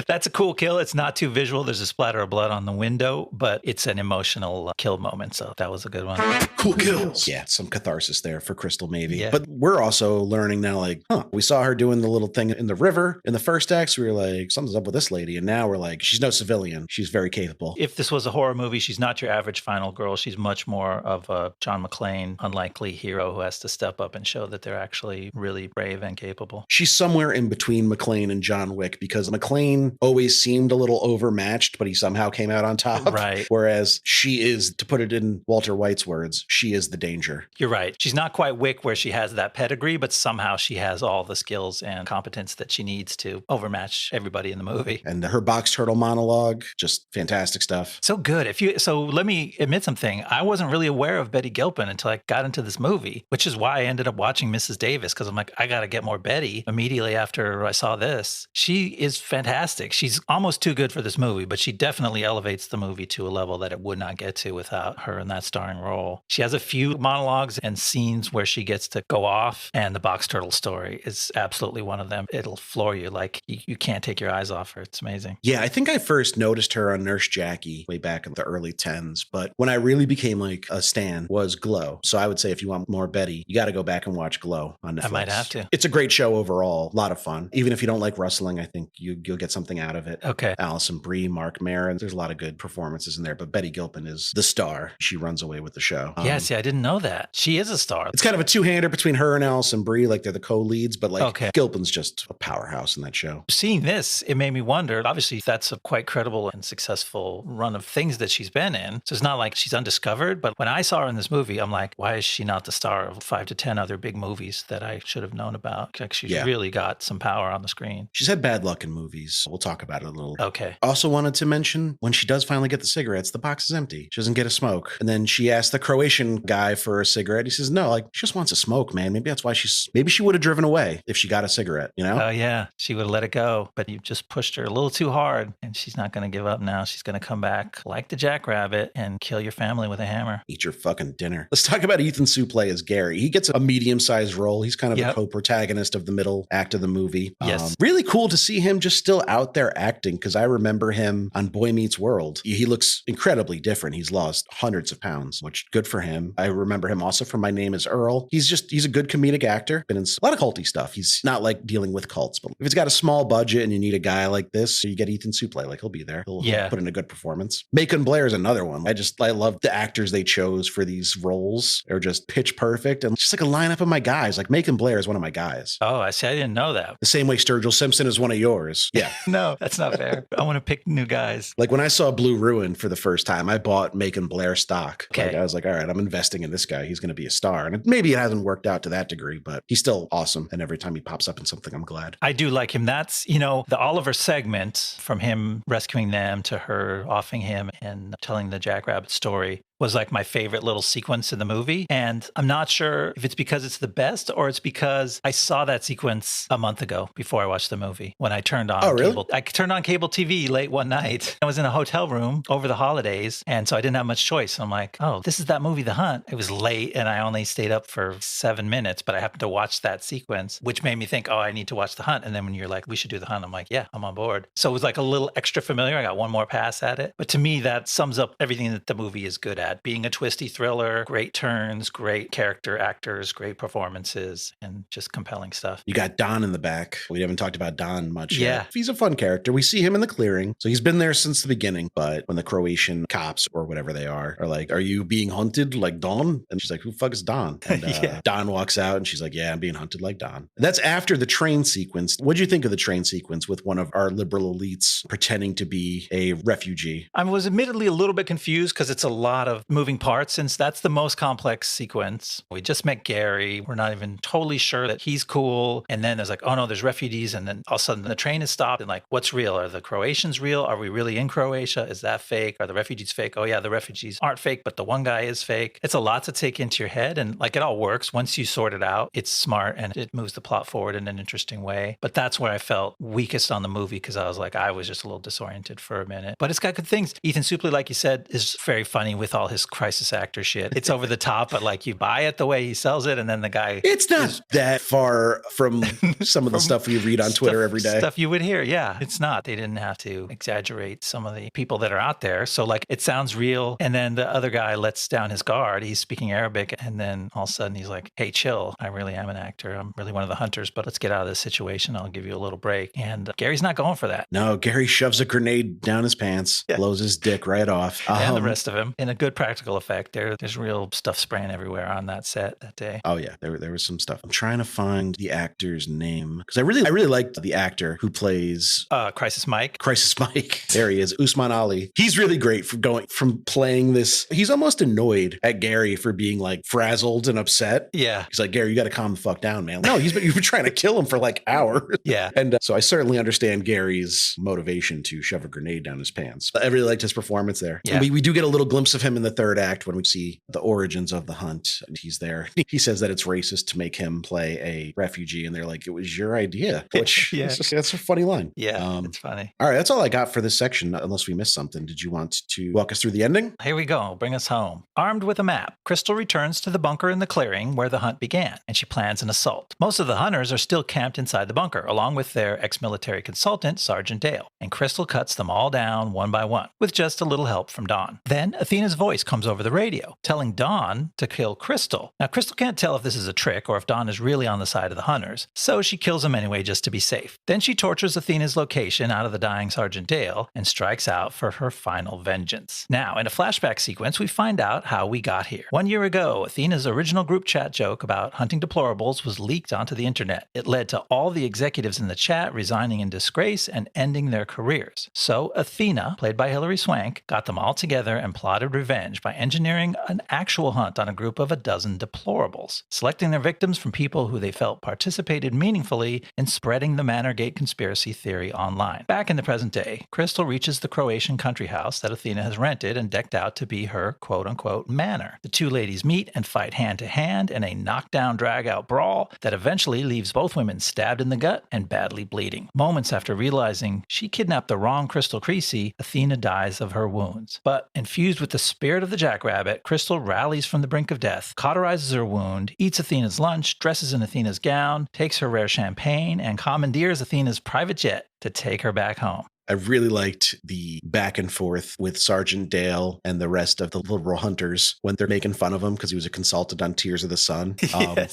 That's a cool kill. It's not too visual. There's a splatter of blood on the window, but it's an emotional kill moment. So that was a good one. Cool kills. Yeah, some catharsis there for Crystal, maybe. Yeah. But we're also learning now, like, we saw her doing the little thing in the river in the first act. So we were like, something's up with this lady. And now we're like, she's no civilian. She's very capable. If this was a horror movie, she's not your average final girl. She's much more of a John McClane, unlikely hero who has to step up and show that they're actually really brave and capable. She's somewhere in between McClane and John Wick because McClane always seemed a little overmatched, but he somehow came out on top. Right. Whereas she is, to put it in Walter White's words, she is the danger. You're right. She's not quite Wick where she has that pedigree, but somehow she has all the skills and competence that she needs to overmatch everybody in the movie. And her box turtle monologue, just fantastic stuff. So good. So let me admit something. I wasn't really aware of Betty Gilpin until I got into this movie, which is why I ended up watching Mrs. Davis, because I'm like, I got to get more Betty immediately after I saw this. She is fantastic. She's almost too good for this movie, but she definitely elevates the movie to a level that it would not get to without her in that starring role. She has a few monologues and scenes where she gets to go off, and the box turtle story is absolutely one of them. It'll floor you. Like, you can't take your eyes off her. It's amazing. Yeah, I think I first noticed her on Nurse Jackie way back in the early 10s, but when I really became like a stan was Glow. So I would say if you want more Betty, you got to go back and watch Glow on Netflix. I might have to. It's a great show overall. A lot of fun. Even if you don't like wrestling, I think you'll get something out of it. Okay. Allison Brie, Mark Maron. There's a lot of good performances in there, but Betty Gilpin is the star. She runs away with the show. Yeah, see, I didn't know that. She is a star. It's kind of a two-hander between her and Allison Brie, like they're the co-leads, but like Gilpin's just a powerhouse in that show. Seeing this, it made me wonder, obviously that's a quite credible and successful run of things that she's been in. So it's not like she's undiscovered, but when I saw her in this movie, I'm like, why is she not the star of 5 to 10 other big movies that I should have known about? Like, she's really got some power on the screen. She's had bad luck in movies. We'll talk about it a little. Okay. Also wanted to mention, when she does finally get the cigarettes, the box is empty. She doesn't get a smoke. And then she asks the Croatian guy for a cigarette. He says, no, like, she just wants a smoke, man. Maybe that's why maybe she would have driven away if she got a cigarette, you know? Oh, yeah. She would have let it go, but you just pushed her a little too hard, and she's not going to give up now. She's going to come back like the jackrabbit and kill your family with a hammer. Eat your fucking dinner. Let's talk about Ethan Suplee as Gary. He gets a medium-sized role. He's kind of a co-protagonist of the middle act of the movie. Yes. Really cool to see him just still out there acting, because I remember him on Boy Meets World. He looks incredibly different. He's lost hundreds of pounds, which good for him. I remember him also from My Name is Earl. He's a good comedic actor. Been in a lot of culty stuff. He's not like dealing with cults, but if it's got a small budget and you need a guy like this, you get Ethan Suplee. Like, he'll be there. He'll put in a good performance. Macon Blair is another one. I love the actors they chose for these roles. They're just pitch perfect, and just like a lineup of my guys. Like, Macon Blair is one of my guys. Oh, I see. I didn't know that. The same way Sturgill Simpson is one of yours. Yeah. No, that's not fair. I want to pick new guys. Like, when I saw Blue Ruin for the first time, I bought Macon Blair stock. Okay. Like, I was like, all right, I'm investing in this guy. He's going to be a star. And maybe it hasn't worked out to that degree, but he's still awesome. And every time he pops up in something, I'm glad. I do like him. That's, the Oliver segment, from him rescuing them to her offing him and telling the jackrabbit story, was like my favorite little sequence in the movie. And I'm not sure if it's because it's the best or it's because I saw that sequence a month ago before I watched the movie, when I turned on cable. I turned on cable TV late one night. I was in a hotel room over the holidays, and so I didn't have much choice. I'm like, oh, this is that movie, The Hunt. It was late and I only stayed up for 7 minutes, but I happened to watch that sequence, which made me think, oh, I need to watch The Hunt. And then when you're like, we should do The Hunt, I'm like, yeah, I'm on board. So it was like a little extra familiar. I got one more pass at it. But to me, that sums up everything that the movie is good at. at being a twisty thriller, great turns, great character actors, great performances, and just compelling stuff. You got Don in the back. We haven't talked about Don much Yeah. yet. He's a fun character. We see him in the clearing. So he's been there since the beginning. But when the Croatian cops or whatever they are like, are you being hunted like Don? And she's like, who the fuck is Don? And Yeah. Don walks out and she's like, yeah, I'm being hunted like Don. That's after the train sequence. What'd you think of the train sequence with one of our liberal elites pretending to be a refugee? I was admittedly a little bit confused because it's a lot of moving parts since that's the most complex sequence. We just met Gary. We're not even totally sure that he's cool. And then there's like, oh no, there's refugees. And then all of a sudden the train is stopped and like, what's real? Are the Croatians real? Are we really in Croatia? Is that fake? Are the refugees fake? Oh yeah, the refugees aren't fake, but the one guy is fake. It's a lot to take into your head. And like it all works. Once you sort it out, it's smart and it moves the plot forward in an interesting way. But that's where I felt weakest on the movie because I was like, I was just a little disoriented for a minute. But it's got good things. Ethan Suplee, like you said, is very funny with all his crisis actor shit. It's over the top, but like you buy it the way he sells it. And then the guy... It's not that far from some of the stuff we read on Twitter every day. Stuff you would hear. Yeah, it's not. They didn't have to exaggerate some of the people that are out there. So like it sounds real. And then the other guy lets down his guard. He's speaking Arabic. And then all of a sudden he's like, hey, chill. I really am an actor. I'm really one of the hunters, but let's get out of this situation. I'll give you a little break. And Gary's not going for that. No, Gary shoves a grenade down his pants, blows his dick right off. And the rest of him. In a good practical effect. There's real stuff spraying everywhere on that set that day. Oh yeah, there was some stuff. I'm trying to find the actor's name because I really liked the actor who plays Crisis Mike. Crisis Mike. There he is, Usman Ali. He's really great for going from playing this. He's almost annoyed at Gary for being like frazzled and upset. Yeah. He's like, Gary, you got to calm the fuck down, man. No, you've been trying to kill him for like hours. Yeah. And so I certainly understand Gary's motivation to shove a grenade down his pants. I really liked his performance there. Yeah. We do get a little glimpse of him in the third act when we see the origins of the hunt. And he's there. He says that it's racist to make him play a refugee. And they're like, it was your idea, which that's a funny line. Yeah, it's funny. All right, that's all I got for this section, unless we missed something. Did you want to walk us through the ending? Here we go. Bring us home. Armed with a map, Crystal returns to the bunker in the clearing where the hunt began, and she plans an assault. Most of the hunters are still camped inside the bunker, along with their ex-military consultant, Sergeant Dale, and Crystal cuts them all down one by one, with just a little help from Dawn. Then Athena's voice comes over the radio, telling Dawn to kill Crystal. Now, Crystal can't tell if this is a trick or if Dawn is really on the side of the hunters, so she kills him anyway just to be safe. Then she tortures Athena's location out of the dying Sergeant Dale and strikes out for her final vengeance. Now, in a flashback sequence, we find out how we got here. 1 year ago, Athena's original group chat joke about hunting deplorables was leaked onto the internet. It led to all the executives in the chat resigning in disgrace and ending their careers. So Athena, played by Hilary Swank, got them all together and plotted revenge by engineering an actual hunt on a group of a dozen deplorables, selecting their victims from people who they felt participated meaningfully in spreading the Manorgate conspiracy theory online. Back in the present day, Crystal reaches the Croatian country house that Athena has rented and decked out to be her quote-unquote manor. The two ladies meet and fight hand-to-hand in a knockdown, drag-out brawl that eventually leaves both women stabbed in the gut and badly bleeding. Moments after realizing she kidnapped the wrong Crystal Creasy, Athena dies of her wounds. But infused with the spirit of the jackrabbit, Crystal rallies from the brink of death, cauterizes her wound, eats Athena's lunch, dresses in Athena's gown, takes her rare champagne, and commandeers Athena's private jet to take her back home. I really liked the back and forth with Sergeant Dale and the rest of the liberal hunters when they're making fun of him because he was a consultant on Tears of the Sun,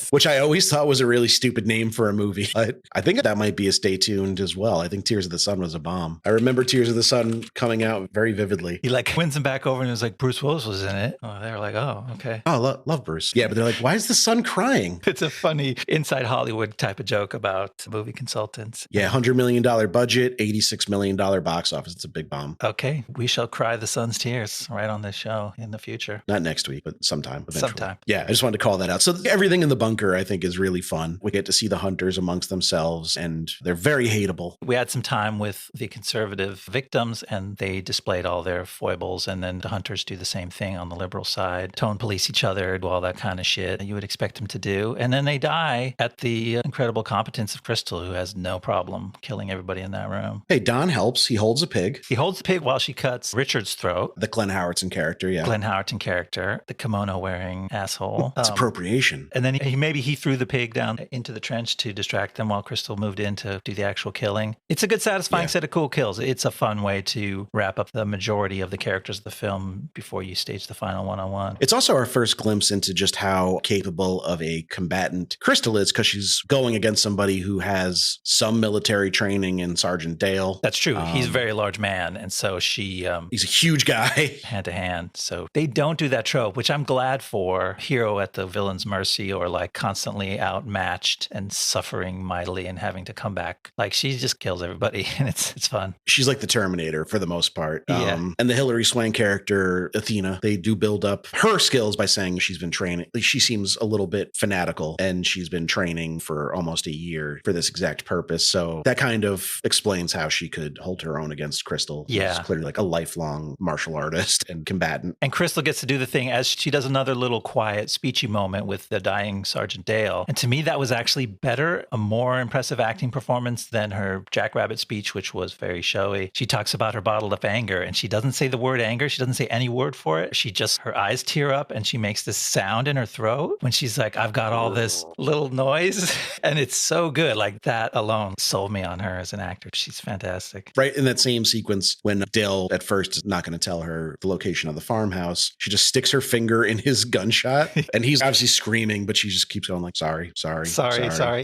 which I always thought was a really stupid name for a movie. But I think that might be a Stay Tuned as well. I think Tears of the Sun was a bomb. I remember Tears of the Sun coming out very vividly. He like wins him back over and it was like Bruce Willis was in it. Oh, they were like, oh, okay. Oh, love Bruce. Yeah, but they're like, why is the sun crying? It's a funny inside Hollywood type of joke about movie consultants. Yeah, $100 million budget, $86 million box office. It's a big bomb. Okay, we shall cry the sun's tears right on this show in the future. Not next week, but sometime. Eventually. Sometime. Yeah, I just wanted to call that out. So everything in the bunker, I think, is really fun. We get to see the hunters amongst themselves, and they're very hateable. We had some time with the conservative victims, and they displayed all their foibles, and then the hunters do the same thing on the liberal side, tone police each other, do all that kind of shit that you would expect them to do. And then they die at the incredible competence of Crystal, who has no problem killing everybody in that room. Hey, Don helps. helps. He holds a pig. He holds the pig while she cuts Richard's throat. The Glenn Howerton character, yeah. Glenn Howerton character, the kimono-wearing asshole. It's appropriation. And then he threw the pig down into the trench to distract them while Crystal moved in to do the actual killing. It's a good, satisfying set of cool kills. It's a fun way to wrap up the majority of the characters of the film before you stage the final one-on-one. It's also our first glimpse into just how capable of a combatant Crystal is, because she's going against somebody who has some military training in Sergeant Dale. That's true. He's a very large man, and so she... he's a huge guy. Hand-to-hand. So they don't do that trope, which I'm glad for. Hero at the villain's mercy, or like constantly outmatched and suffering mightily and having to come back. Like, she just kills everybody, and it's fun. She's like the Terminator for the most part. Yeah. And the Hilary Swank character, Athena, they do build up her skills by saying she's been training. She seems a little bit fanatical, and she's been training for almost a year for this exact purpose. So that kind of explains how she could hold her own against Crystal. Yeah. She's clearly like a lifelong martial artist and combatant. And Crystal gets to do the thing as she does another little quiet, speechy moment with the dying Sergeant Dale. And to me, that was actually better, a more impressive acting performance than her Jackrabbit speech, which was very showy. She talks about her bottled up anger, and she doesn't say the word anger. She doesn't say any word for it. She just, her eyes tear up, and she makes this sound in her throat when she's like, I've got all this little noise. And it's so good. Like, that alone sold me on her as an actor. She's fantastic. Right in that same sequence, when Dale at first is not going to tell her the location of the farmhouse, she just sticks her finger in his gunshot, and he's obviously screaming, but she just keeps going like, sorry.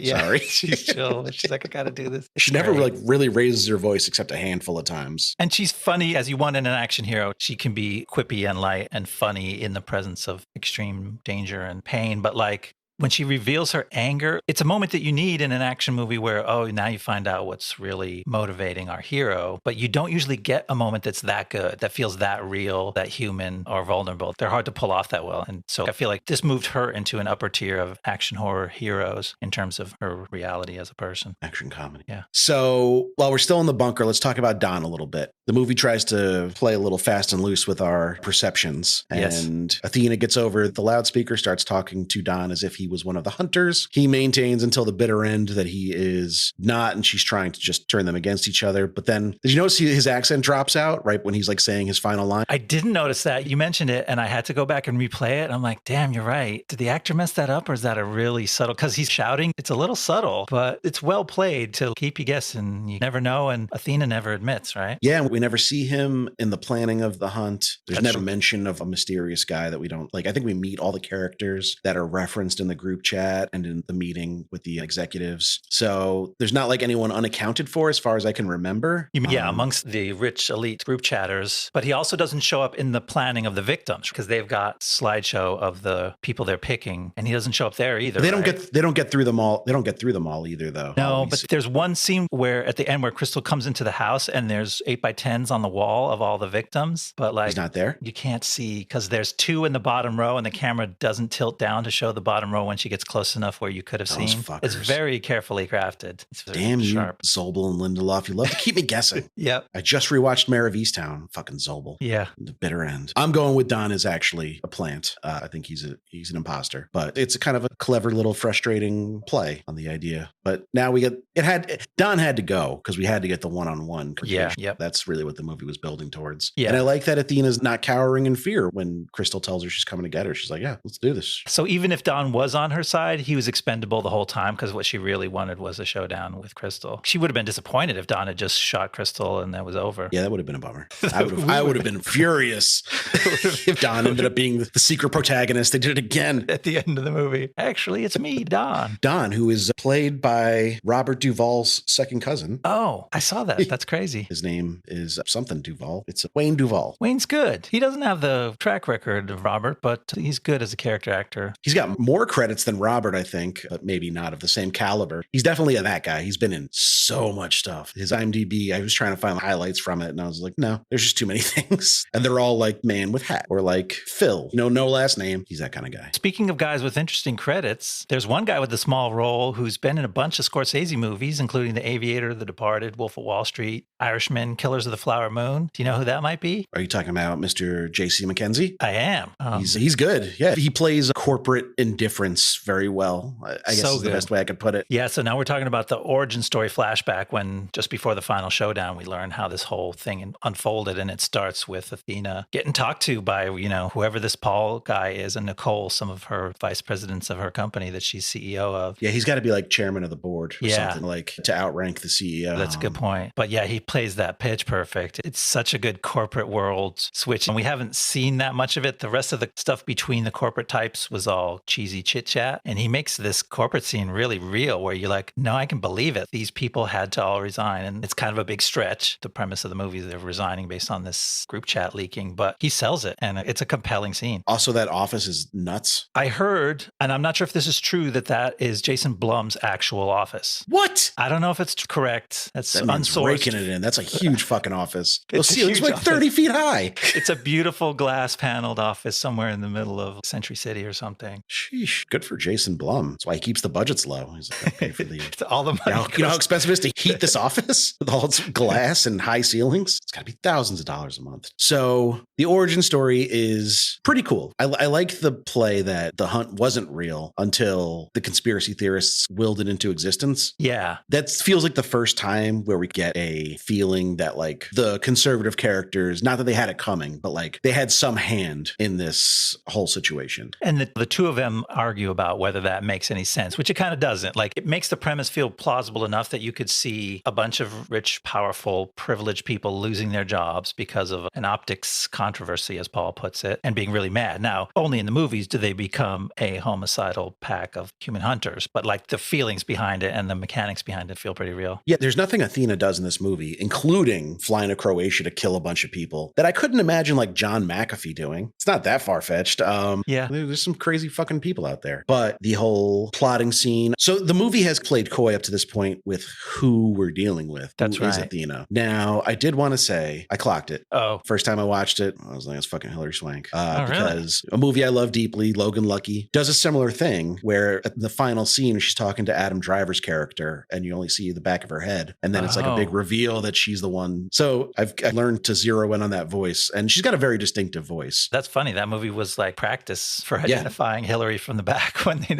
Yeah. She's chill. She's like, I got to do this. She never like really raises her voice except a handful of times. And she's funny, as you want in an action hero. She can be quippy and light and funny in the presence of extreme danger and pain. But like, when she reveals her anger, it's a moment that you need in an action movie where, oh, now you find out what's really motivating our hero. But you don't usually get a moment that's that good, that feels that real, that human or vulnerable. They're hard to pull off that well. And so I feel like this moved her into an upper tier of action horror heroes in terms of her reality as a person. Action comedy. Yeah. So while we're still in the bunker, let's talk about Don a little bit. The movie tries to play a little fast and loose with our perceptions. And Athena gets over the loudspeaker, starts talking to Don as if he was one of the hunters. He maintains until the bitter end that he is not, and she's trying to just turn them against each other. But then, did you notice his accent drops out right when he's like saying his final line? I didn't notice that. You mentioned it, and I had to go back and replay it. I'm like, damn, you're right. Did the actor mess that up, or is that a really subtle? Because he's shouting. It's a little subtle, but it's well played to keep you guessing. You never know, and Athena never admits, right? Yeah, we never see him in the planning of the hunt. There's That's never true. mention of a mysterious guy that we don't like. I think we meet all the characters that are referenced in the group chat and in the meeting with the executives. So there's not like anyone unaccounted for as far as I can remember. You mean, yeah, amongst the rich elite group chatters. But he also doesn't show up in the planning of the victims because they've got slideshow of the people they're picking, and he doesn't show up there either. They don't get through them all. They don't get through them all either, though. No, but there's one scene where at the end where Crystal comes into the house and there's 8x10s on the wall of all the victims, but like he's not there. You can't see because there's 2 in the bottom row and the camera doesn't tilt down to show the bottom row when she gets close enough where you could have seen. It's very carefully crafted. It's very damn sharp. You, Zobel and Lindelof. You love to keep me guessing. Yep. I just rewatched Mayor of Easttown. Fucking Zobel. Yeah. The bitter end. I'm going with Don is actually a plant. I think he's an imposter, but it's a kind of a clever little frustrating play on the idea. But now Don had to go because we had to get the one-on-one. Yeah. Yep. That's really what the movie was building towards. Yeah. And I like that Athena's not cowering in fear when Crystal tells her she's coming to get her. She's like, yeah, let's do this. So even if Don was on her side, he was expendable the whole time because what she really wanted was a showdown with Crystal. She would have been disappointed if Don had just shot Crystal and that was over. Yeah, that would have been a bummer. I would have been furious if Don ended up being the secret protagonist. They did it again. At the end of the movie. Actually, it's me, Don. Don, who is played by Robert Duvall's second cousin. Oh, I saw that. That's crazy. His name is something Duvall. It's Wayne Duvall. Wayne's good. He doesn't have the track record of Robert, but he's good as a character actor. He's got more credits than Robert, I think, but maybe not of the same caliber. He's definitely that guy. He's been in so much stuff. His IMDb, I was trying to find highlights from it, and I was like, no, there's just too many things. And they're all like Man with Hat or like Phil. No last name. He's that kind of guy. Speaking of guys with interesting credits, there's one guy with a small role who's been in a bunch of Scorsese movies, including The Aviator, The Departed, Wolf of Wall Street, Irishman, Killers of the Flower Moon. Do you know who that might be? Are you talking about Mr. J.C. McKenzie? I am. He's good. Yeah. He plays corporate indifference tense very well, I guess So is the good. best way I could put it. Yeah, so now we're talking about the origin story flashback when just before the final showdown, we learn how this whole thing unfolded. And it starts with Athena getting talked to by, whoever this Paul guy is, and Nicole, some of her vice presidents of her company that she's CEO of. Yeah, he's got to be like chairman of the board or something, like to outrank the CEO. That's a good point. But yeah, he plays that pitch perfect. It's such a good corporate world switch. And we haven't seen that much of it. The rest of the stuff between the corporate types was all cheesy chit chat. And he makes this corporate scene really real where you're like, no, I can believe it. These people had to all resign. And it's kind of a big stretch. The premise of the movie is they're resigning based on this group chat leaking, but he sells it. And it's a compelling scene. Also, that office is nuts. I heard, and I'm not sure if this is true, that is Jason Blum's actual office. What? I don't know if it's correct. That's That man's unsourced. raking it in. That's a huge fucking office. It's Those a ceilings huge like 30 feet high. It's a beautiful glass paneled office somewhere in the middle of Century City or something. Sheesh. Good for Jason Blum. That's why he keeps the budgets low. He's like, I pay for the... It's all the money. You know how expensive it is to heat this office with all its glass and high ceilings? It's got to be thousands of dollars a month. So the origin story is pretty cool. I like the play that the hunt wasn't real until the conspiracy theorists willed it into existence. Yeah. That feels like the first time where we get a feeling that like the conservative characters, not that they had it coming, but like they had some hand in this whole situation. And the two of them argue about whether that makes any sense, which it kind of doesn't. Like it makes the premise feel plausible enough that you could see a bunch of rich, powerful, privileged people losing their jobs because of an optics controversy, as Paul puts it, and being really mad. Now, only in the movies do they become a homicidal pack of human hunters, but like the feelings behind it and the mechanics behind it feel pretty real. Yeah, there's nothing Athena does in this movie, including flying to Croatia to kill a bunch of people, that I couldn't imagine like John McAfee doing. It's not that far-fetched. Yeah. There's some crazy fucking people out there. But the whole plotting scene. So the movie has played coy up to this point with who we're dealing with. That's who is right. Athena. Now, I did want to say, I clocked it. Oh. First time I watched it, I was like, it's fucking Hilary Swank. Really? Because a movie I love deeply, Logan Lucky, does a similar thing where at the final scene, she's talking to Adam Driver's character and you only see the back of her head. And then it's like a big reveal that she's the one. So I learned to zero in on that voice. And she's got a very distinctive voice. That's funny. That movie was like practice for identifying Hilary from the back when they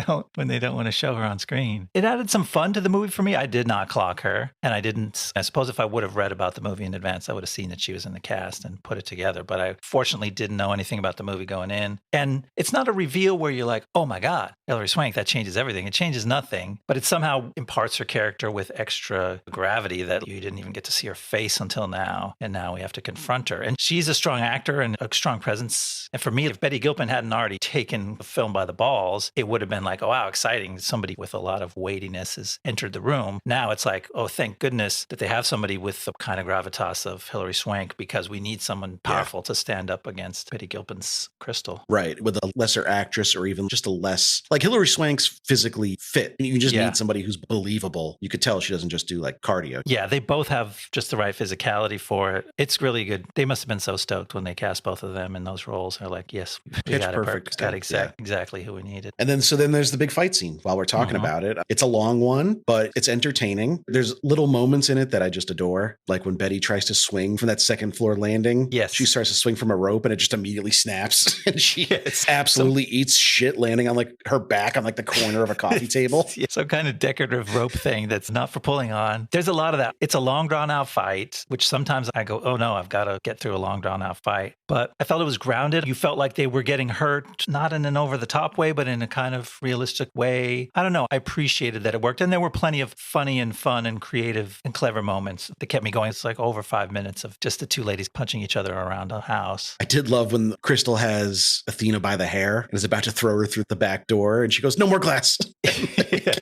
don't want to show her on screen. It added some fun to the movie for me. I did not clock her, and I suppose if I would have read about the movie in advance, I would have seen that she was in the cast and put it together. But I fortunately didn't know anything about the movie going in. And it's not a reveal where you're like, oh my God, Hilary Swank, that changes everything. It changes nothing, but it somehow imparts her character with extra gravity that you didn't even get to see her face until now. And now we have to confront her. And she's a strong actor and a strong presence. And for me, if Betty Gilpin hadn't already taken the film by the balls, it would have been like, oh, wow, exciting. Somebody with a lot of weightiness has entered the room. Now it's like, oh, thank goodness that they have somebody with the kind of gravitas of Hilary Swank, because we need someone powerful to stand up against Betty Gilpin's Crystal. Right. With a lesser actress or even just a less, like Hilary Swank's physically fit. You just need somebody who's believable. You could tell she doesn't just do like cardio. Yeah, they both have just the right physicality for it. It's really good. They must have been so stoked when they cast both of them in those roles. They're like, yes, we got perfect. Got exactly who we needed. And then there's the big fight scene while we're talking about it. It's a long one, but it's entertaining. There's little moments in it that I just adore. Like when Betty tries to swing from that second floor landing. Yes. She starts to swing from a rope and it just immediately snaps. And she absolutely eats shit landing on like her back on like the corner of a coffee table. Some kind of decorative rope thing that's not for pulling on. There's a lot of that. It's a long drawn out fight, which sometimes I go, oh no, I've got to get through a long drawn out fight. But I felt it was grounded. You felt like they were getting hurt, not in an over the top way, but in a kind of realistic way. I don't know. I appreciated that it worked. And there were plenty of funny and fun and creative and clever moments that kept me going. It's like over 5 minutes of just the two ladies punching each other around a house. I did love when Crystal has Athena by the hair and is about to throw her through the back door. And she goes, no more glass.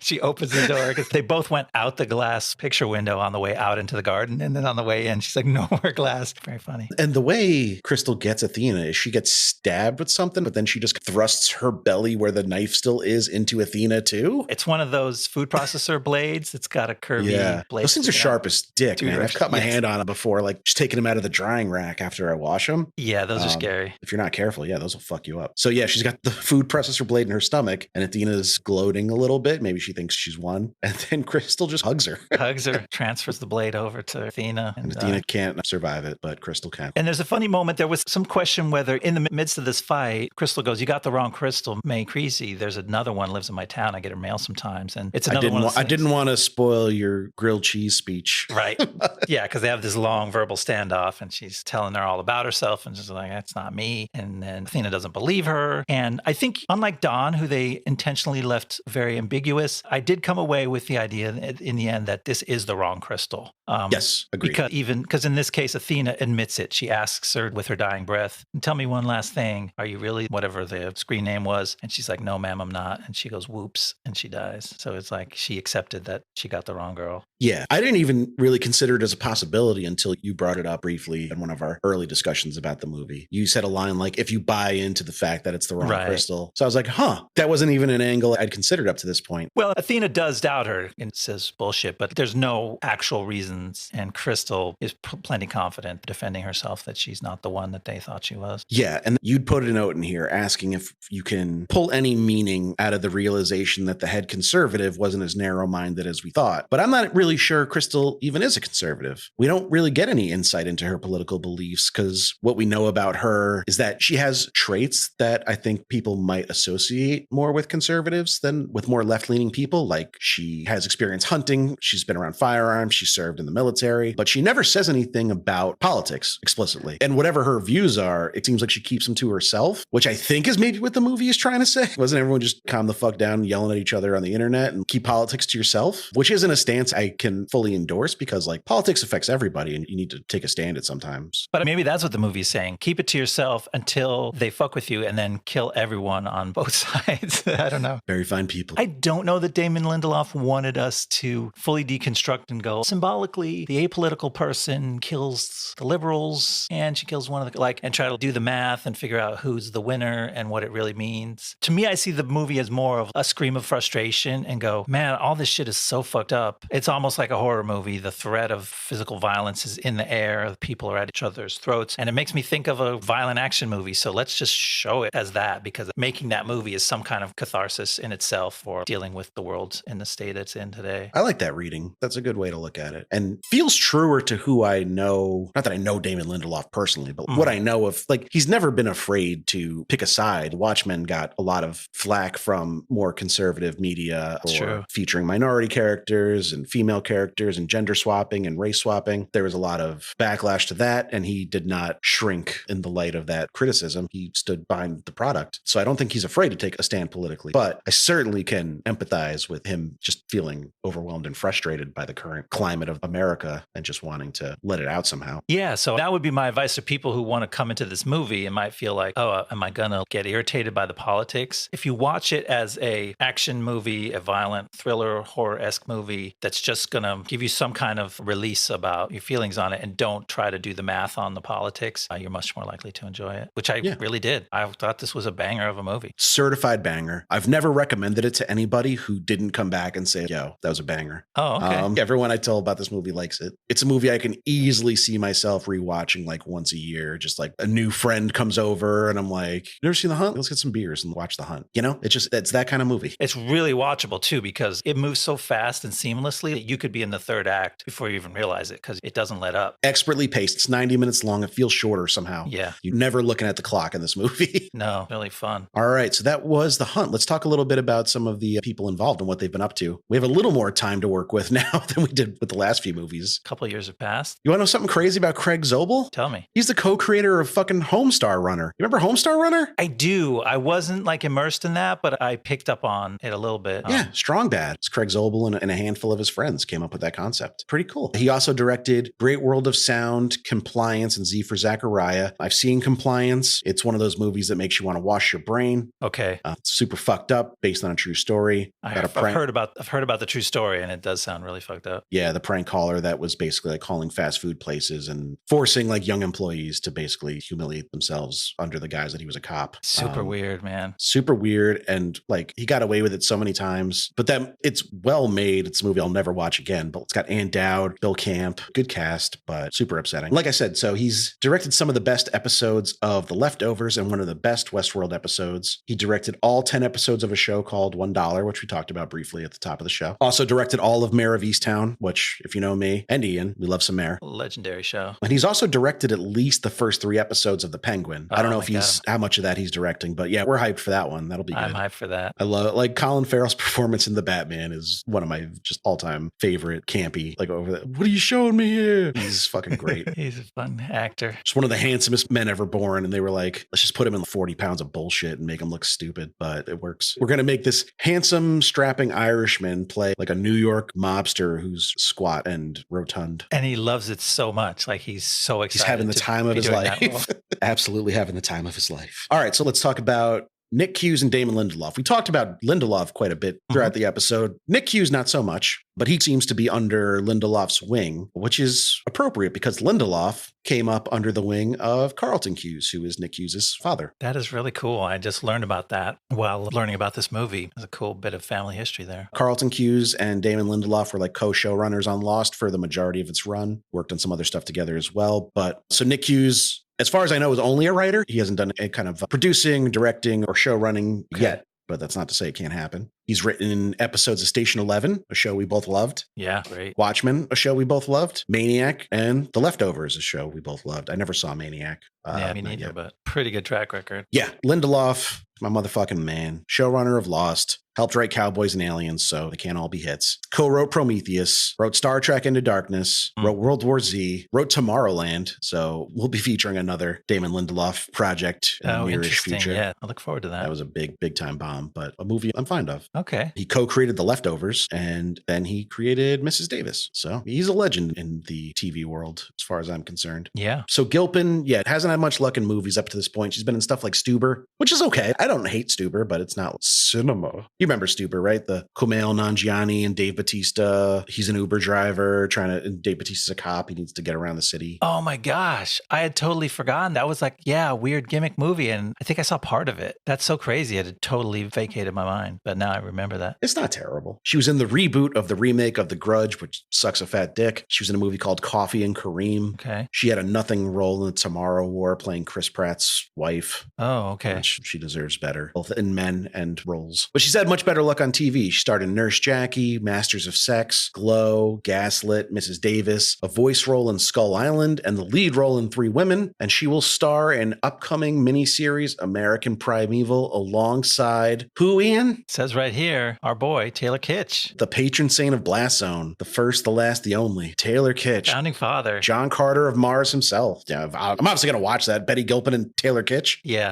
She opens the door because they both went out the glass picture window on the way out into the garden. And then on the way in, she's like, no more glass. Very funny. And the way Crystal gets Athena is she gets stabbed with something, but then she just thrusts her belly where the knife still is into Athena too. It's one of those food processor blades. It's got a curvy blade. Those things are sharp as dick, man. I've cut my hand on them before, like just taking them out of the drying rack after I wash them. Yeah, those are scary. If you're not careful, those will fuck you up. So yeah, she's got the food processor blade in her stomach and Athena's gloating a little bit. Maybe she thinks she's won. And then Crystal just hugs her. Hugs her, transfers the blade over to Athena. And Athena can't survive it, but Crystal can. And there's a funny moment. There was some question whether in the midst of this fight, Crystal goes, "You got the wrong Crystal, May Creasy. There's another one lives in my town. I get her mail sometimes." And it's another one. I didn't want to spoil your grilled cheese speech. Right. Yeah, because they have this long verbal standoff and she's telling her all about herself and she's like, "That's not me." And then Athena doesn't believe her. And I think unlike Dawn, who they intentionally left very ambiguous, I did come away with the idea in the end that this is the wrong Crystal. Yes, agreed. Because in this case, Athena admits it. She asks her with her dying breath, "Tell me one last thing. Are you really whatever the screen name was?" And she's like, "No, ma'am, I'm not." And she goes, "Whoops," and she dies. So it's like she accepted that she got the wrong girl. Yeah, I didn't even really consider it as a possibility until you brought it up briefly in one of our early discussions about the movie. You said a line like, "If you buy into the fact that it's the wrong Crystal." So I was like, that wasn't even an angle I'd considered up to this point. Well, Athena does doubt her and says bullshit, but there's no actual reasons. And Crystal is plenty confident defending herself that she's not the one that they thought she was. Yeah, and you'd put a note in here asking if you can pull any meaning out of the realization that the head conservative wasn't as narrow-minded as we thought. But I'm not really sure Crystal even is a conservative. We don't really get any insight into her political beliefs because what we know about her is that she has traits that I think people might associate more with conservatives than with more left-leaning people. Like she has experience hunting, she's been around firearms, she served in the military, but she never says anything about politics explicitly. And whatever her views are, it seems like she keeps them to herself, which I think is maybe what the movie is trying to say. Wasn't everyone just calm the fuck down, yelling at each other on the internet and keep politics to yourself? Which isn't a stance I can fully endorse because like politics affects everybody and you need to take a stand at sometimes. But maybe that's what the movie is saying. Keep it to yourself until they fuck with you and then kill everyone on both sides. I don't know. Very fine people. I don't know that Damon Lindelof wanted us to fully deconstruct and go, symbolically, the apolitical person kills the liberals and she kills one of the, and try to do the math and figure out who's the winner and what it really means. To me, I see the movie as more of a scream of frustration and go, man, all this shit is so fucked up. It's almost like a horror movie. The threat of physical violence is in the air. People are at each other's throats. And it makes me think of a violent action movie. So let's just show it as that, because making that movie is some kind of catharsis in itself for dealing with the world in the state it's in today. I like that reading. That's a good way to look at it. And feels truer to who I know. Not that I know Damon Lindelof personally, but what I know of, like, he's never been afraid to pick a side. Watchmen got a lot of flack from more conservative media for featuring minority characters and female characters and gender swapping and race swapping. There was a lot of backlash to that, and he did not shrink in the light of that criticism. He stood behind the product. So I don't think he's afraid to take a stand politically, but I certainly can empathize with him just feeling overwhelmed and frustrated by the current climate of America and just wanting to let it out somehow. Yeah, so that would be my advice to people who want to come into this movie and might feel like, oh, am I going to get irritated by the politics? If you watch it as a action movie, a violent thriller, horror-esque movie that's just going to give you some kind of release about your feelings on it and don't try to do the math on the politics, you're much more likely to enjoy it, which I really did. I thought this was a banger of a movie. Certified banger. I've never recommended it to anybody who didn't come back and say, yo, that was a banger. Oh, okay. Everyone I tell about this movie likes it. It's a movie I can easily see myself rewatching like once a year. Just like a new friend comes over and I'm like, you never seen The Hunt? Let's get some beers and watch The Hunt. You know, it's that kind of movie. It's really watchable too because it moves so fast and seamlessly that you could be in the third act before you even realize it because it doesn't let up. Expertly paced. It's 90 minutes long. It feels shorter somehow. Yeah. You're never looking at the clock in this movie. No, really fun. All right. So that was The Hunt. Let's talk a little bit about some of the people involved and what they've been up to. We have a little more time to work with now than we did with the last few movies. A couple of years have passed. You want to know something crazy about Craig Zobel? Tell me. He's the co-creator of fucking Homestar Runner. You remember Homestar Runner? I do. I wasn't like immersed in that, but I picked up on it a little bit. Yeah, Strong Bad. It's Craig Zobel and a handful of his friends came up with that concept. Pretty cool. He also directed Great World of Sound, Compliance, and Z for Zachariah. I've seen Compliance. It's one of those movies that makes you want to wash your brain. Okay. It's super fucked up, based on a true story. I've heard about the true story, and it does sound really fucked up. Yeah, the prank caller that was basically like calling fast food places and forcing like young employees to basically humiliate themselves under the guise that he was a cop. Super weird, man. Super weird, and like he got away with it so many times. But then it's well made. It's a movie I'll never watch again. But it's got Ann Dowd, Bill Camp, good cast, but super upsetting. Like I said, so he's directed some of the best episodes of The Leftovers and one of the best Westworld episodes. He directed all 10 10 episodes of a show called $1, which we talked about briefly at the top of the show. Also directed all of Mare of Easttown, which, if you know me and Ian, we love some Mare. Legendary show. And he's also directed at least the first 3 episodes of The Penguin. I don't know if how much of that he's directing, but yeah, we're hyped for that one. That'll be good. I'm hyped for that. I love it. Like Colin Farrell's performance in The Batman is one of my just all-time favorite campy, like over that. What are you showing me here? He's fucking great. He's a fun actor. Just one of the handsomest men ever born. And they were like, let's just put him in 40 pounds of bullshit and make him look stupid, but it works. We're going to make this handsome, strapping Irishman play like a New York mobster who's squat and rotund. And he loves it so much. Like he's so excited. He's having the time of his life. Absolutely having the time of his life. All right, so let's talk about Nick Hughes and Damon Lindelof. We talked about Lindelof quite a bit throughout the episode. Nick Hughes, not so much, but he seems to be under Lindelof's wing, which is appropriate because Lindelof came up under the wing of Carlton Hughes, who is Nick Hughes' father. That is really cool. I just learned about that while learning about this movie. There's a cool bit of family history there. Carlton Hughes and Damon Lindelof were like co-showrunners on Lost for the majority of its run, worked on some other stuff together as well. But so Nick Hughes, as far as I know, is only a writer. He hasn't done any kind of producing, directing, or show running yet, but that's not to say it can't happen. He's written episodes of Station 11, a show we both loved. Yeah, great. Watchmen, a show we both loved. Maniac, and The Leftovers, a show we both loved. I never saw Maniac. Yeah, me neither, but pretty good track record. Yeah, Lindelof, my motherfucking man. Showrunner of Lost. Helped write Cowboys and Aliens, so they can't all be hits. Co-wrote Prometheus, wrote Star Trek Into Darkness, wrote World War Z, wrote Tomorrowland. So we'll be featuring another Damon Lindelof project in the nearish future. Yeah, I look forward to that. That was a big, big time bomb, but a movie I'm fond of. Okay. He co-created The Leftovers, and then he created Mrs. Davis. So he's a legend in the TV world, as far as I'm concerned. Yeah. So Gilpin, hasn't had much luck in movies up to this point. She's been in stuff like Stuber, which is okay. I don't hate Stuber, but it's not cinema. You remember Stuber, right? The Kumail Nanjiani and Dave Bautista. He's an Uber driver and Dave Bautista's a cop. He needs to get around the city. Oh my gosh. I had totally forgotten. That was like, weird gimmick movie. And I think I saw part of it. That's so crazy. It had totally vacated my mind. But now I remember that. It's not terrible. She was in the reboot of the remake of The Grudge, which sucks a fat dick. She was in a movie called Coffee and Kareem. Okay. She had a nothing role in the Tomorrow War playing Chris Pratt's wife. Oh, okay. She deserves better, both in men and roles. But she's had much better luck on TV. She starred in Nurse Jackie, Masters of Sex, Glow, Gaslit, Mrs. Davis, a voice role in Skull Island, and the lead role in Three Women. And she will star in upcoming miniseries American Primeval alongside who, Ian? It says right here, our boy, Taylor Kitsch. The patron saint of Blast Zone. The first, the last, the only. Taylor Kitsch. Founding father. John Carter of Mars himself. Yeah, I'm obviously going to watch that. Betty Gilpin and Taylor Kitsch. Yeah.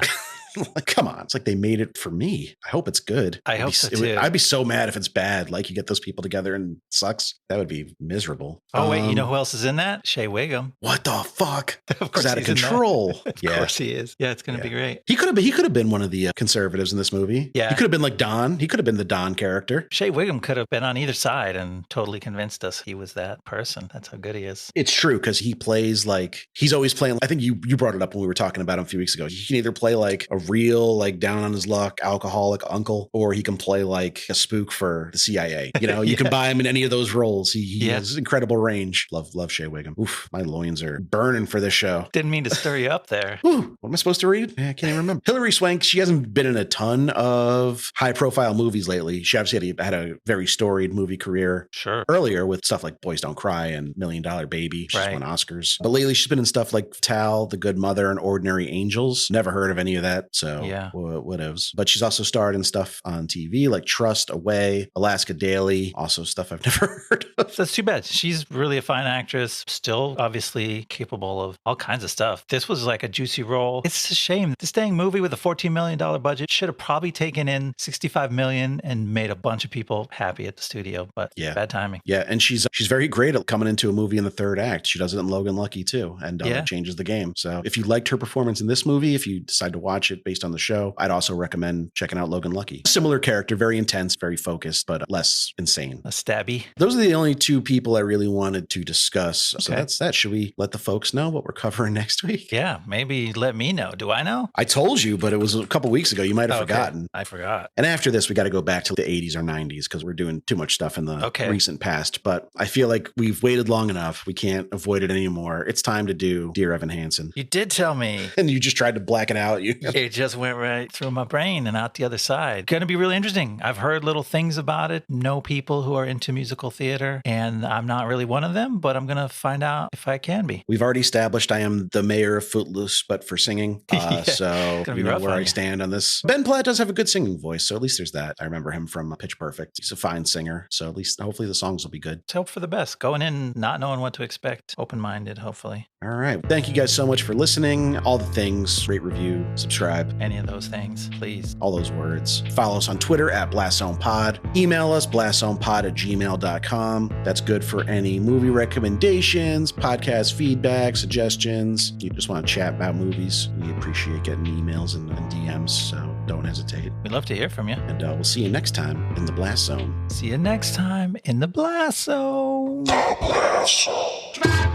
Like, come on. It's like they made it for me. I hope it's good. I hope so too. I'd be so mad if it's bad. Like you get those people together and it sucks. That would be miserable. Oh, wait, you know who else is in that? Shea Wiggum. What the fuck? Of course he's out of control. Of course he is. Yeah, it's going to be great. He could have been one of the conservatives in this movie. Yeah. He could have been like Don. He could have been the Don character. Shea Wiggum could have been on either side and totally convinced us he was that person. That's how good he is. It's true because he plays like he's always playing. I think you brought it up when we were talking about him a few weeks ago. He can either play like a real like down on his luck alcoholic uncle, or he can play like a spook for the CIA. You know, you can buy him in any of those roles. He has incredible range. Love Shea Wiggum. Oof, my loins are burning for this show. Didn't mean to stir you up there. Ooh, what am I supposed to read? I can't even remember. Hilary Swank, she hasn't been in a ton of high profile movies lately. She obviously had a very storied movie career earlier with stuff like Boys Don't Cry and $1 Million Baby. She's won Oscars. But lately she's been in stuff like Tal, The Good Mother, and Ordinary Angels. Never heard of any of that. So whatevs. But she's also starred in stuff on TV like Trust, Away, Alaska Daily. Also stuff I've never heard of. That's too bad. She's really a fine actress. Still obviously capable of all kinds of stuff. This was like a juicy role. It's a shame. This dang movie with a $14 million budget should have probably taken in $65 million and made a bunch of people happy at the studio. But bad timing. Yeah, and she's very great at coming into a movie in the third act. She does it in Logan Lucky too, and changes the game. So if you liked her performance in this movie, if you decide to watch it based on the show, I'd also recommend checking out Logan Lucky. Similar character, very intense, very focused, but less insane. A stabby. Those are the only two people I really wanted to discuss. So that's that. Should we let the folks know what we're covering next week? Yeah, maybe let me know. Do I know? I told you, but it was a couple weeks ago. You might have forgotten. I forgot. And after this, we got to go back to the 80s or 90s because we're doing too much stuff in the recent past. But I feel like we've waited long enough. We can't avoid it anymore. It's time to do Dear Evan Hansen. You did tell me. And you just tried to black it out. You just went right through my brain and out the other side. Going to be really interesting. I've heard little things about it, know people who are into musical theater, and I'm not really one of them, but I'm going to find out if I can be. We've already established I am the mayor of Footloose, but for singing. So you know where I stand on this. Ben Platt does have a good singing voice, so at least there's that. I remember him from Pitch Perfect. He's a fine singer, so at least hopefully the songs will be good. Let's hope for the best. Going in not knowing what to expect. Open-minded, hopefully. All right. Thank you guys so much for listening. All the things, rate, review, subscribe. Any of those things, please. All those words. Follow us on Twitter at BlastZonePod. Email us, blastzonepod@gmail.com. That's good for any movie recommendations, podcast feedback, suggestions. You just want to chat about movies. We appreciate getting emails and DMs, so don't hesitate. We'd love to hear from you. And we'll see you next time in the Blast Zone. See you next time in the Blast Zone. The Blast Zone.